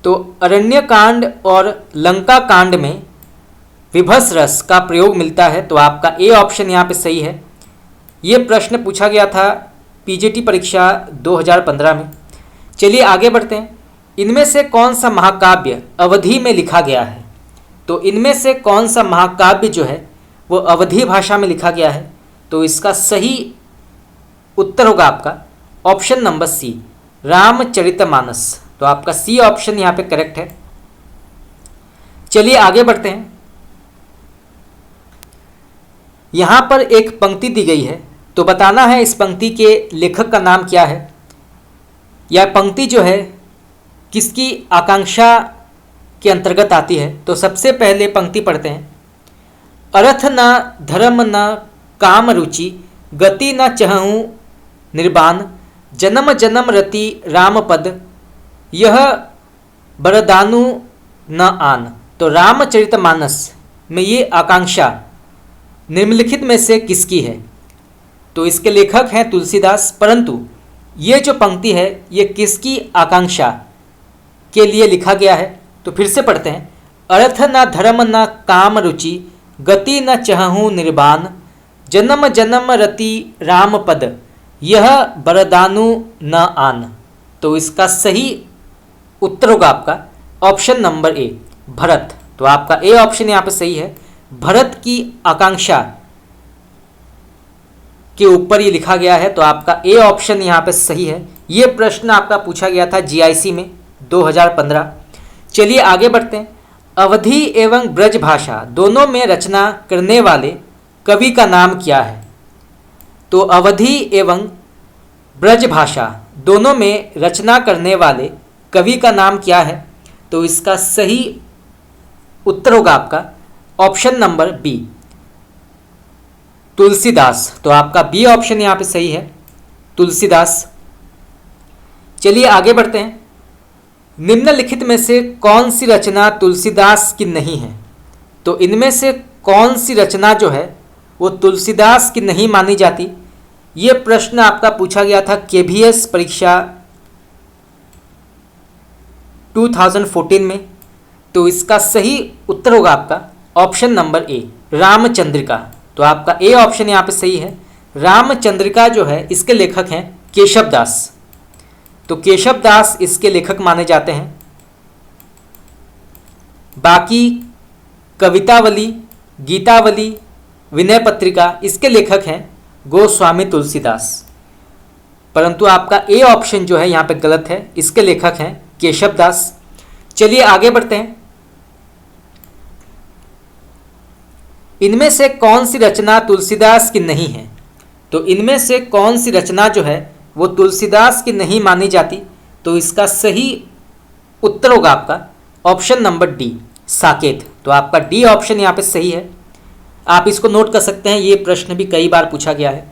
तो अरण्य कांड और लंका कांड में विभस रस का प्रयोग मिलता है। तो आपका ए ऑप्शन यहाँ पे सही है। ये प्रश्न पूछा गया था पीजीटी परीक्षा 2015 में। चलिए आगे बढ़ते हैं। इनमें से कौन सा महाकाव्य अवधी में लिखा गया है? तो इनमें से कौन सा महाकाव्य जो है वो अवधी भाषा में लिखा गया है? तो इसका सही उत्तर होगा आपका ऑप्शन नंबर सी, रामचरितमानस। तो आपका सी ऑप्शन यहाँ पे करेक्ट है। चलिए आगे बढ़ते हैं। यहाँ पर एक पंक्ति दी गई है, तो बताना है इस पंक्ति के लेखक का नाम क्या है। यह पंक्ति जो है किसकी आकांक्षा के अंतर्गत आती है? तो सबसे पहले पंक्ति पढ़ते हैं। अर्थ न धर्म न काम रुचि, गति न चहूँ निर्बाण, जन्म जन्म रति राम पद, यह बरदानु न आन। तो रामचरितमानस में ये आकांक्षा निम्नलिखित में से किसकी है? तो इसके लेखक हैं तुलसीदास, परंतु ये जो पंक्ति है ये किसकी आकांक्षा के लिए लिखा गया है? तो फिर से पढ़ते हैं। अर्थ न धर्म न काम रुचि, गति न चहूँ निर्बाण, जन्म जन्म रति राम पद, यह बरदानु न आन। तो इसका सही उत्तर होगा आपका ऑप्शन नंबर ए, भरत। तो आपका ए ऑप्शन यहाँ पे सही है। भरत की आकांक्षा के ऊपर ये लिखा गया है। तो आपका ए ऑप्शन यहाँ पे सही है। ये प्रश्न आपका पूछा गया था जीआईसी में 2015। चलिए आगे बढ़ते हैं। अवधी एवं ब्रज भाषा दोनों में रचना करने वाले कवि का नाम क्या है? तो अवधी एवं ब्रज भाषा दोनों में रचना करने वाले कवि का नाम क्या है? तो इसका सही उत्तर होगा आपका ऑप्शन नंबर बी, तुलसीदास। तो आपका बी ऑप्शन यहाँ पे सही है, तुलसीदास। चलिए आगे बढ़ते हैं। निम्नलिखित में से कौन सी रचना तुलसीदास की नहीं है? तो इनमें से कौन सी रचना जो है वो तुलसीदास की नहीं मानी जाती? ये प्रश्न आपका पूछा गया था केबीएस परीक्षा 2014 में। तो इसका सही उत्तर होगा आपका ऑप्शन नंबर ए, रामचंद्रिका। तो आपका ए ऑप्शन यहाँ पे सही है। रामचंद्रिका जो है इसके लेखक हैं केशव दास। तो केशव दास इसके लेखक माने जाते हैं। बाकी कवितावली, गीतावली, विनय पत्रिका इसके लेखक हैं गोस्वामी तुलसीदास। परंतु आपका ए ऑप्शन जो है यहाँ पे गलत है, इसके लेखक हैं केशव दास। चलिए आगे बढ़ते हैं। इनमें से कौन सी रचना तुलसीदास की नहीं है? तो इनमें से कौन सी रचना जो है वो तुलसीदास की नहीं मानी जाती? तो इसका सही उत्तर होगा आपका ऑप्शन नंबर डी, साकेत। तो आपका डी ऑप्शन यहाँ पे सही है। आप इसको नोट कर सकते हैं, ये प्रश्न भी कई बार पूछा गया है।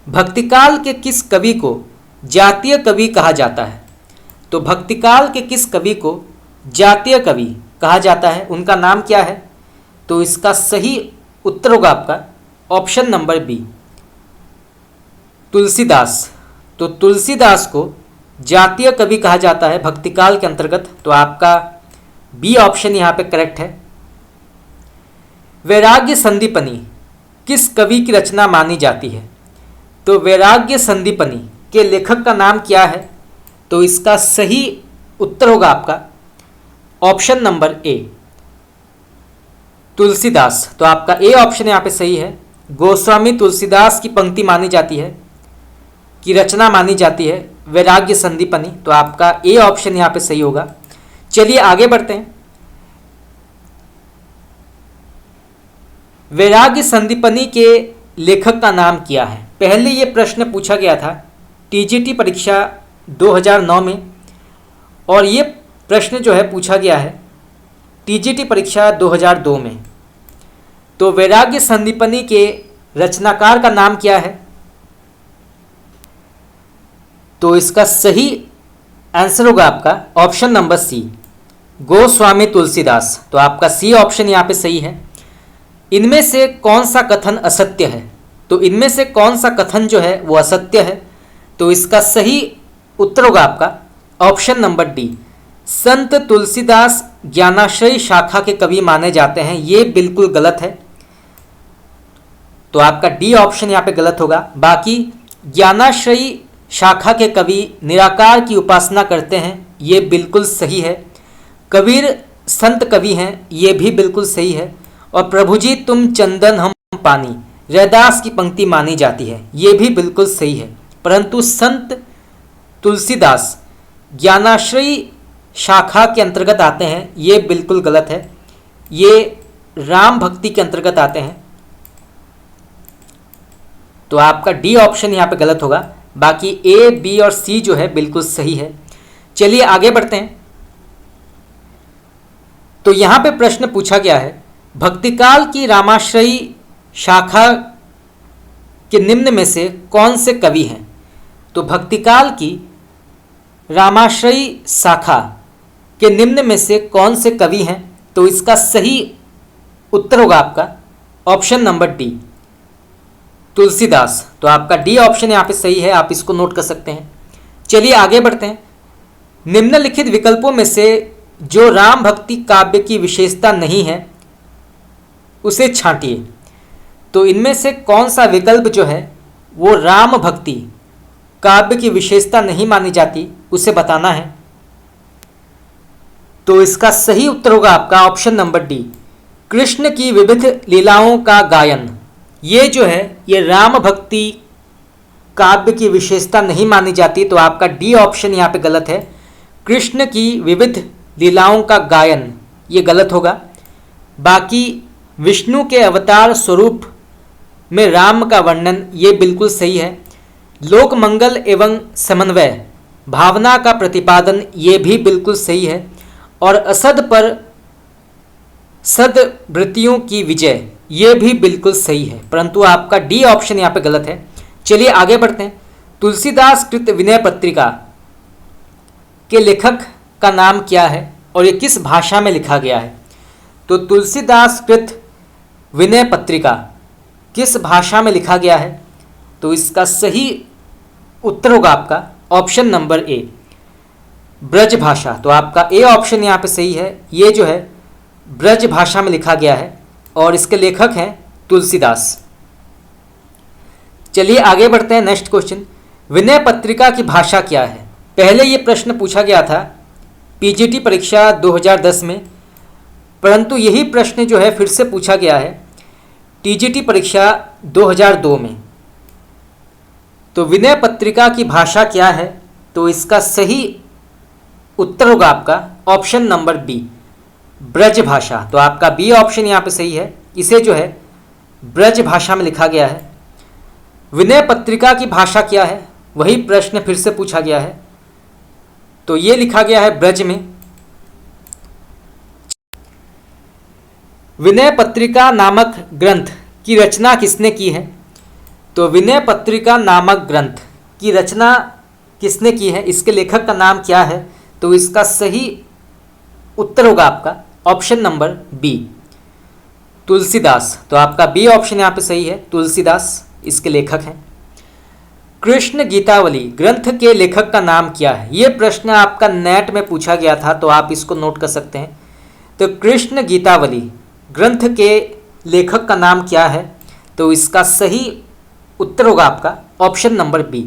भक्तिकाल के किस कवि को जातीय कवि कहा जाता है? तो भक्तिकाल के किस कवि को जातीय कवि कहा जाता है, उनका नाम क्या है? तो इसका सही उत्तर होगा आपका ऑप्शन नंबर बी, तुलसीदास। तो तुलसीदास को जातीय कवि कहा जाता है भक्तिकाल के अंतर्गत। तो आपका बी ऑप्शन यहाँ पे करेक्ट है। वैराग्य संदीपनी किस कवि की रचना मानी जाती है? तो वैराग्य संदीपनी के लेखक का नाम क्या है? तो इसका सही उत्तर होगा आपका ऑप्शन नंबर ए, तुलसीदास। तो आपका ए ऑप्शन यहाँ पे सही है। गोस्वामी तुलसीदास की पंक्ति मानी जाती है, की रचना मानी जाती है वैराग्य संदीपनी। तो आपका ए ऑप्शन यहाँ पे सही होगा। चलिए आगे बढ़ते हैं। वैराग्य संदीपनी के लेखक का नाम क्या है? पहले ये प्रश्न पूछा गया था टीजीटी परीक्षा 2009 में, और ये प्रश्न जो है पूछा गया है टीजीटी परीक्षा 2002 में। तो वैराग्य संदीपनी के रचनाकार का नाम क्या है? तो इसका सही आंसर होगा आपका option number C, Goswami Tulsidas. तो आपका सी ऑप्शन यहाँ पे सही है। इनमें से कौन सा कथन असत्य है? तो इनमें से कौन सा कथन जो है वो असत्य है? तो इसका सही उत्तर होगा आपका ऑप्शन नंबर डी, संत तुलसीदास ज्ञानाश्रयी शाखा के कवि माने जाते हैं। ये बिल्कुल गलत है। तो आपका डी ऑप्शन यहाँ पे गलत होगा। बाकी ज्ञानाश्रयी शाखा के कवि निराकार की उपासना करते हैं, ये बिल्कुल सही है। कबीर संत कवि हैं, ये भी बिल्कुल सही है। और प्रभु जी तुम चंदन हम पानी रैदास की पंक्ति मानी जाती है, ये भी बिल्कुल सही है। परंतु संत तुलसीदास ज्ञानाश्रयी शाखा के अंतर्गत आते हैं, ये बिल्कुल गलत है। ये राम भक्ति के अंतर्गत आते हैं। तो आपका डी ऑप्शन यहाँ पे गलत होगा। बाकी ए, बी और सी जो है बिल्कुल सही है। चलिए आगे बढ़ते हैं। तो यहाँ पे प्रश्न पूछा गया है भक्तिकाल की रामाश्रयी शाखा के निम्न में से कौन से कवि हैं? तो भक्तिकाल की रामाश्रयी शाखा के निम्न में से कौन से कवि हैं? तो इसका सही उत्तर होगा आपका ऑप्शन नंबर डी, तुलसीदास। तो आपका डी ऑप्शन यहाँ पे सही है, आप इसको नोट कर सकते हैं। चलिए आगे बढ़ते हैं। निम्नलिखित विकल्पों में से जो राम भक्ति काव्य की विशेषता नहीं है उसे छांटिए। तो इनमें से कौन सा विकल्प जो है वो राम भक्ति काव्य की विशेषता नहीं मानी जाती, उसे बताना है। तो इसका सही उत्तर होगा आपका ऑप्शन नंबर डी, कृष्ण की विविध लीलाओं का गायन। ये जो है ये राम भक्ति काव्य की विशेषता नहीं मानी जाती। तो आपका डी ऑप्शन यहाँ पे गलत है। कृष्ण की विविध लीलाओं का गायन, ये गलत होगा। बाकी विष्णु के अवतार स्वरूप में राम का वर्णन, ये बिल्कुल सही है। लोक मंगल एवं समन्वय भावना का प्रतिपादन, ये भी बिल्कुल सही है। और असद पर सद्वृत्तियों की विजय, ये भी बिल्कुल सही है, परंतु आपका डी ऑप्शन यहाँ पे गलत है। चलिए आगे बढ़ते हैं। तुलसीदास कृत विनय पत्रिका के लेखक का नाम क्या है और ये किस भाषा में लिखा गया है? तो तुलसीदास कृत विनय पत्रिका किस भाषा में लिखा गया है? तो इसका सही उत्तर होगा आपका ऑप्शन नंबर ए, ब्रज भाषा। तो आपका ए ऑप्शन यहाँ पे सही है। ये जो है ब्रज भाषा में लिखा गया है और इसके लेखक हैं तुलसीदास। चलिए आगे बढ़ते हैं। नेक्स्ट क्वेश्चन, विनय पत्रिका की भाषा क्या है? पहले ये प्रश्न पूछा गया था पीजीटी परीक्षा 2010 में, परंतु यही प्रश्न जो है फिर से पूछा गया है टीजीटी परीक्षा 2002 में। तो विनय पत्रिका की भाषा क्या है? तो इसका सही उत्तर होगा आपका ऑप्शन नंबर बी, ब्रज भाषा। तो आपका बी ऑप्शन यहाँ पे सही है। इसे जो है ब्रज भाषा में लिखा गया है। विनय पत्रिका की भाषा क्या है? वही प्रश्न फिर से पूछा गया है, तो ये लिखा गया है ब्रज में। विनय पत्रिका नामक ग्रंथ की रचना किसने की है? तो विनय पत्रिका नामक ग्रंथ की रचना किसने की है, इसके लेखक का नाम क्या है? तो इसका सही उत्तर होगा आपका ऑप्शन नंबर बी, तुलसीदास। तो आपका बी ऑप्शन यहाँ पे सही है, तुलसीदास इसके लेखक हैं। कृष्ण गीतावली ग्रंथ के लेखक का नाम क्या है? ये प्रश्न आपका नेट में पूछा गया था, तो आप इसको नोट कर सकते हैं। तो कृष्ण गीतावली ग्रंथ के लेखक का नाम क्या है? तो इसका सही उत्तर होगा आपका ऑप्शन नंबर बी,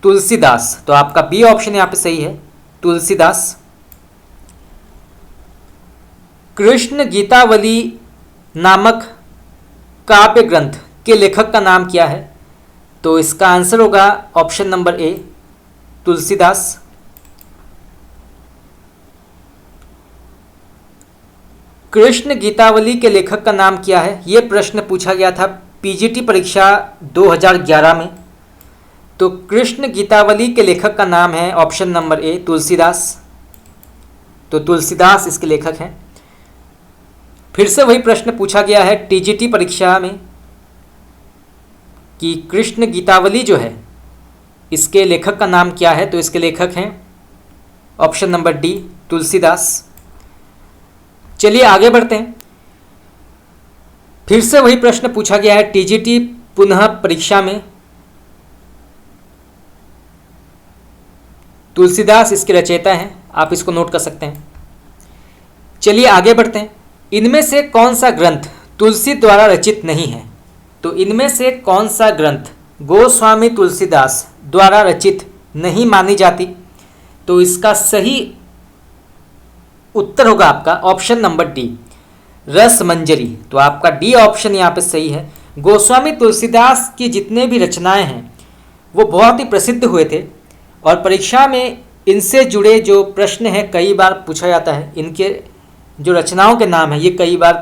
तुलसीदास। तो आपका बी ऑप्शन यहाँ पे सही है, तुलसीदास। कृष्ण गीतावली नामक काव्य ग्रंथ के लेखक का नाम क्या है? तो इसका आंसर होगा ऑप्शन नंबर ए, तुलसीदास। कृष्ण गीतावली के लेखक का नाम क्या है? यह प्रश्न पूछा गया था पीजीटी परीक्षा 2011 में। तो कृष्ण गीतावली के लेखक का नाम है ऑप्शन नंबर ए, तुलसीदास। तो तुलसीदास इसके लेखक हैं। फिर से वही प्रश्न पूछा गया है टीजीटी परीक्षा में कि कृष्ण गीतावली जो है इसके लेखक का नाम क्या है? तो इसके लेखक हैं ऑप्शन नंबर डी, तुलसीदास। चलिए आगे बढ़ते हैं। फिर से वही प्रश्न पूछा गया है टीजीटी पुनः परीक्षा में। तुलसीदास इसके रचयिता हैं, आप इसको नोट कर सकते हैं। चलिए आगे बढ़ते हैं। इनमें से कौन सा ग्रंथ तुलसी द्वारा रचित नहीं है? तो इनमें से कौन सा ग्रंथ गोस्वामी तुलसीदास द्वारा रचित नहीं मानी जाती? तो इसका सही उत्तर होगा आपका ऑप्शन नंबर डी, रस मंजरी। तो आपका डी ऑप्शन यहाँ पे सही है। गोस्वामी तुलसीदास की जितने भी रचनाएं हैं वो बहुत ही प्रसिद्ध हुए थे और परीक्षा में इनसे जुड़े जो प्रश्न हैं कई बार पूछा जाता है। इनके जो रचनाओं के नाम है ये कई बार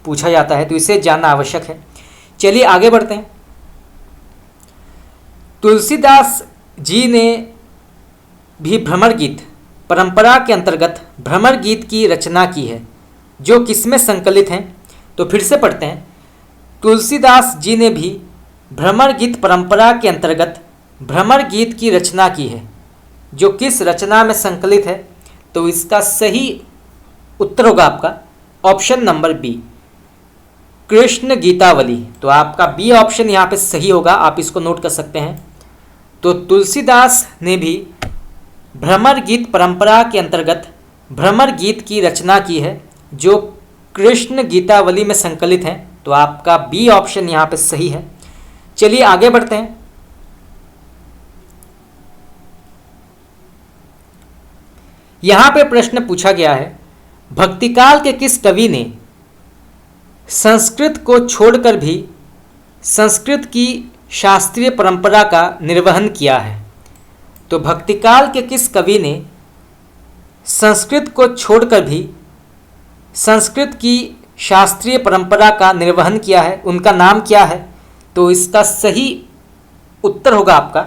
पूछा जाता है, तो इसे जानना आवश्यक है। चलिए आगे बढ़ते हैं। तुलसीदास जी ने भी भ्रमर गीत परंपरा के अंतर्गत भ्रमर गीत की रचना की है, जो किसमें संकलित हैं? तो फिर से पढ़ते हैं। तुलसीदास जी ने भी भ्रमर गीत परंपरा के अंतर्गत भ्रमर गीत की रचना की है, जो किस रचना में संकलित है? तो इसका सही उत्तर होगा आपका option number B, Krishna Gitavali. तो आपका बी ऑप्शन यहाँ पे सही होगा, आप इसको नोट कर सकते हैं। तो तुलसीदास ने भी भ्रमर गीत परंपरा के अंतर्गत भ्रमर गीत की रचना की है, जो कृष्ण गीतावली में संकलित है। तो आपका बी ऑप्शन यहाँ पे सही है। चलिए आगे बढ़ते हैं। यहाँ पे प्रश्न पूछा गया है, भक्तिकाल के किस कवि ने संस्कृत को छोड़कर भी संस्कृत की शास्त्रीय परंपरा का निर्वहन किया है? तो भक्तिकाल के किस कवि ने संस्कृत को छोड़कर भी संस्कृत की शास्त्रीय परंपरा का निर्वहन किया है, उनका नाम क्या है? तो इसका सही उत्तर होगा आपका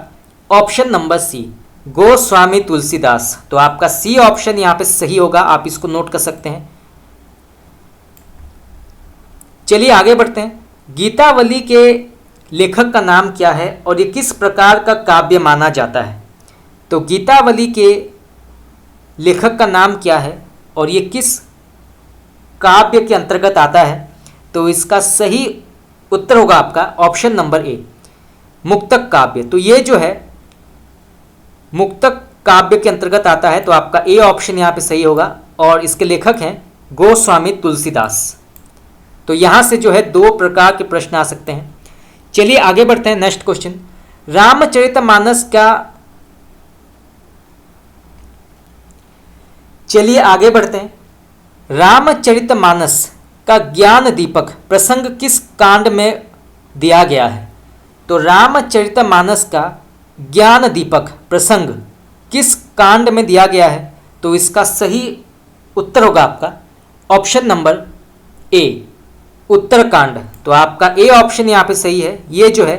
option number C, Goswami Tulsidas. तो आपका सी ऑप्शन यहाँ पे सही होगा, आप इसको नोट कर सकते हैं। चलिए आगे बढ़ते हैं। गीतावली के लेखक का नाम क्या है और ये किस प्रकार का काव्य माना जाता है? तो गीतावली के लेखक का नाम क्या है और ये किस काव्य के अंतर्गत आता है? तो इसका सही उत्तर होगा आपका ऑप्शन नंबर ए, मुक्तक काव्य। तो ये जो है मुक्तक काव्य के अंतर्गत आता है, तो आपका ए ऑप्शन यहाँ पे सही होगा और इसके लेखक हैं गोस्वामी तुलसीदास। तो यहाँ से जो है दो प्रकार के प्रश्न आ सकते हैं। चलिए आगे बढ़ते हैं। नेक्स्ट क्वेश्चन, रामचरितमानस का चलिए आगे बढ़ते हैं। रामचरितमानस का ज्ञान दीपक प्रसंग किस कांड में दिया गया है? तो रामचरितमानस का ज्ञान दीपक प्रसंग किस कांड में दिया गया है? तो इसका सही उत्तर होगा आपका ऑप्शन नंबर ए, उत्तरकांड। तो आपका ए ऑप्शन यहाँ पे सही है। ये जो है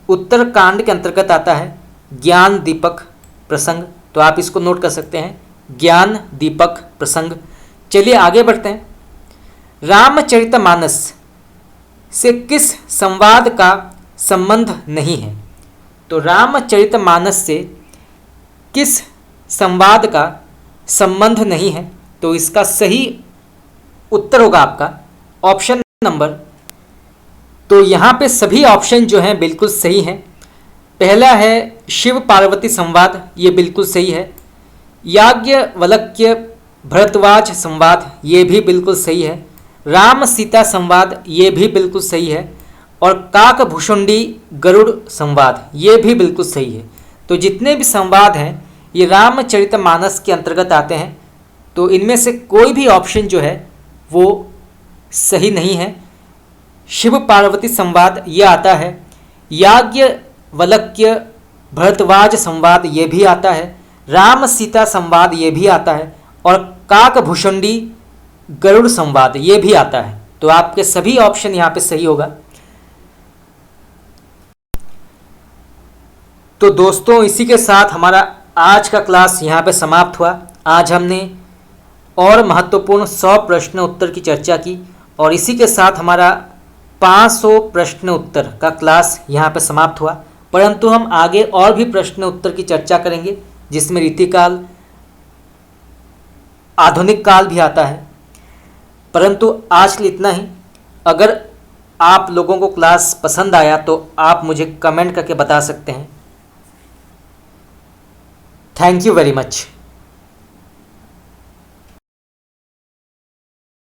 उत्तरकांड के अंतर्गत आता है ज्ञान दीपक प्रसंग। तो आप इसको नोट कर सकते हैं, ज्ञान दीपक प्रसंग। चलिए आगे बढ़ते हैं। रामचरितमानस से किस संवाद का संबंध नहीं है? तो रामचरितमानस से किस संवाद का संबंध नहीं है? तो इसका सही उत्तर होगा आपका ऑप्शन नंबर, तो यहाँ पे सभी ऑप्शन जो हैं बिल्कुल सही हैं। पहला है शिव पार्वती संवाद, ये बिल्कुल सही है। याज्ञवल्क्य भरद्वाज संवाद, ये भी बिल्कुल सही है। राम सीता संवाद, ये भी बिल्कुल सही है। और काकभूषुंडी गरुड़ संवाद, ये भी बिल्कुल सही है। तो जितने भी संवाद हैं ये रामचरितमानस के अंतर्गत आते हैं। तो इनमें से कोई भी ऑप्शन जो है वो सही नहीं है। शिव पार्वती संवाद ये आता है, याज्ञवल्क्य भरद्वाज संवाद ये भी आता है, राम सीता संवाद ये भी आता है और काकभूषुंडी गरुड़ संवाद ये भी आता है। तो आपके सभी ऑप्शन यहाँ पे सही होगा। तो दोस्तों इसी के साथ हमारा आज का क्लास यहाँ पे समाप्त हुआ। आज हमने और महत्वपूर्ण 100 प्रश्न उत्तर की चर्चा की और इसी के साथ हमारा 500 प्रश्न उत्तर का क्लास यहाँ पे समाप्त हुआ। परंतु हम आगे और भी प्रश्न उत्तर की चर्चा करेंगे जिसमें रीतिकाल, आधुनिक काल भी आता है। परंतु आज के लिए इतना ही। अगर आप लोगों को क्लास पसंद आया तो आप मुझे कमेंट करके बता सकते हैं। Thank you very much.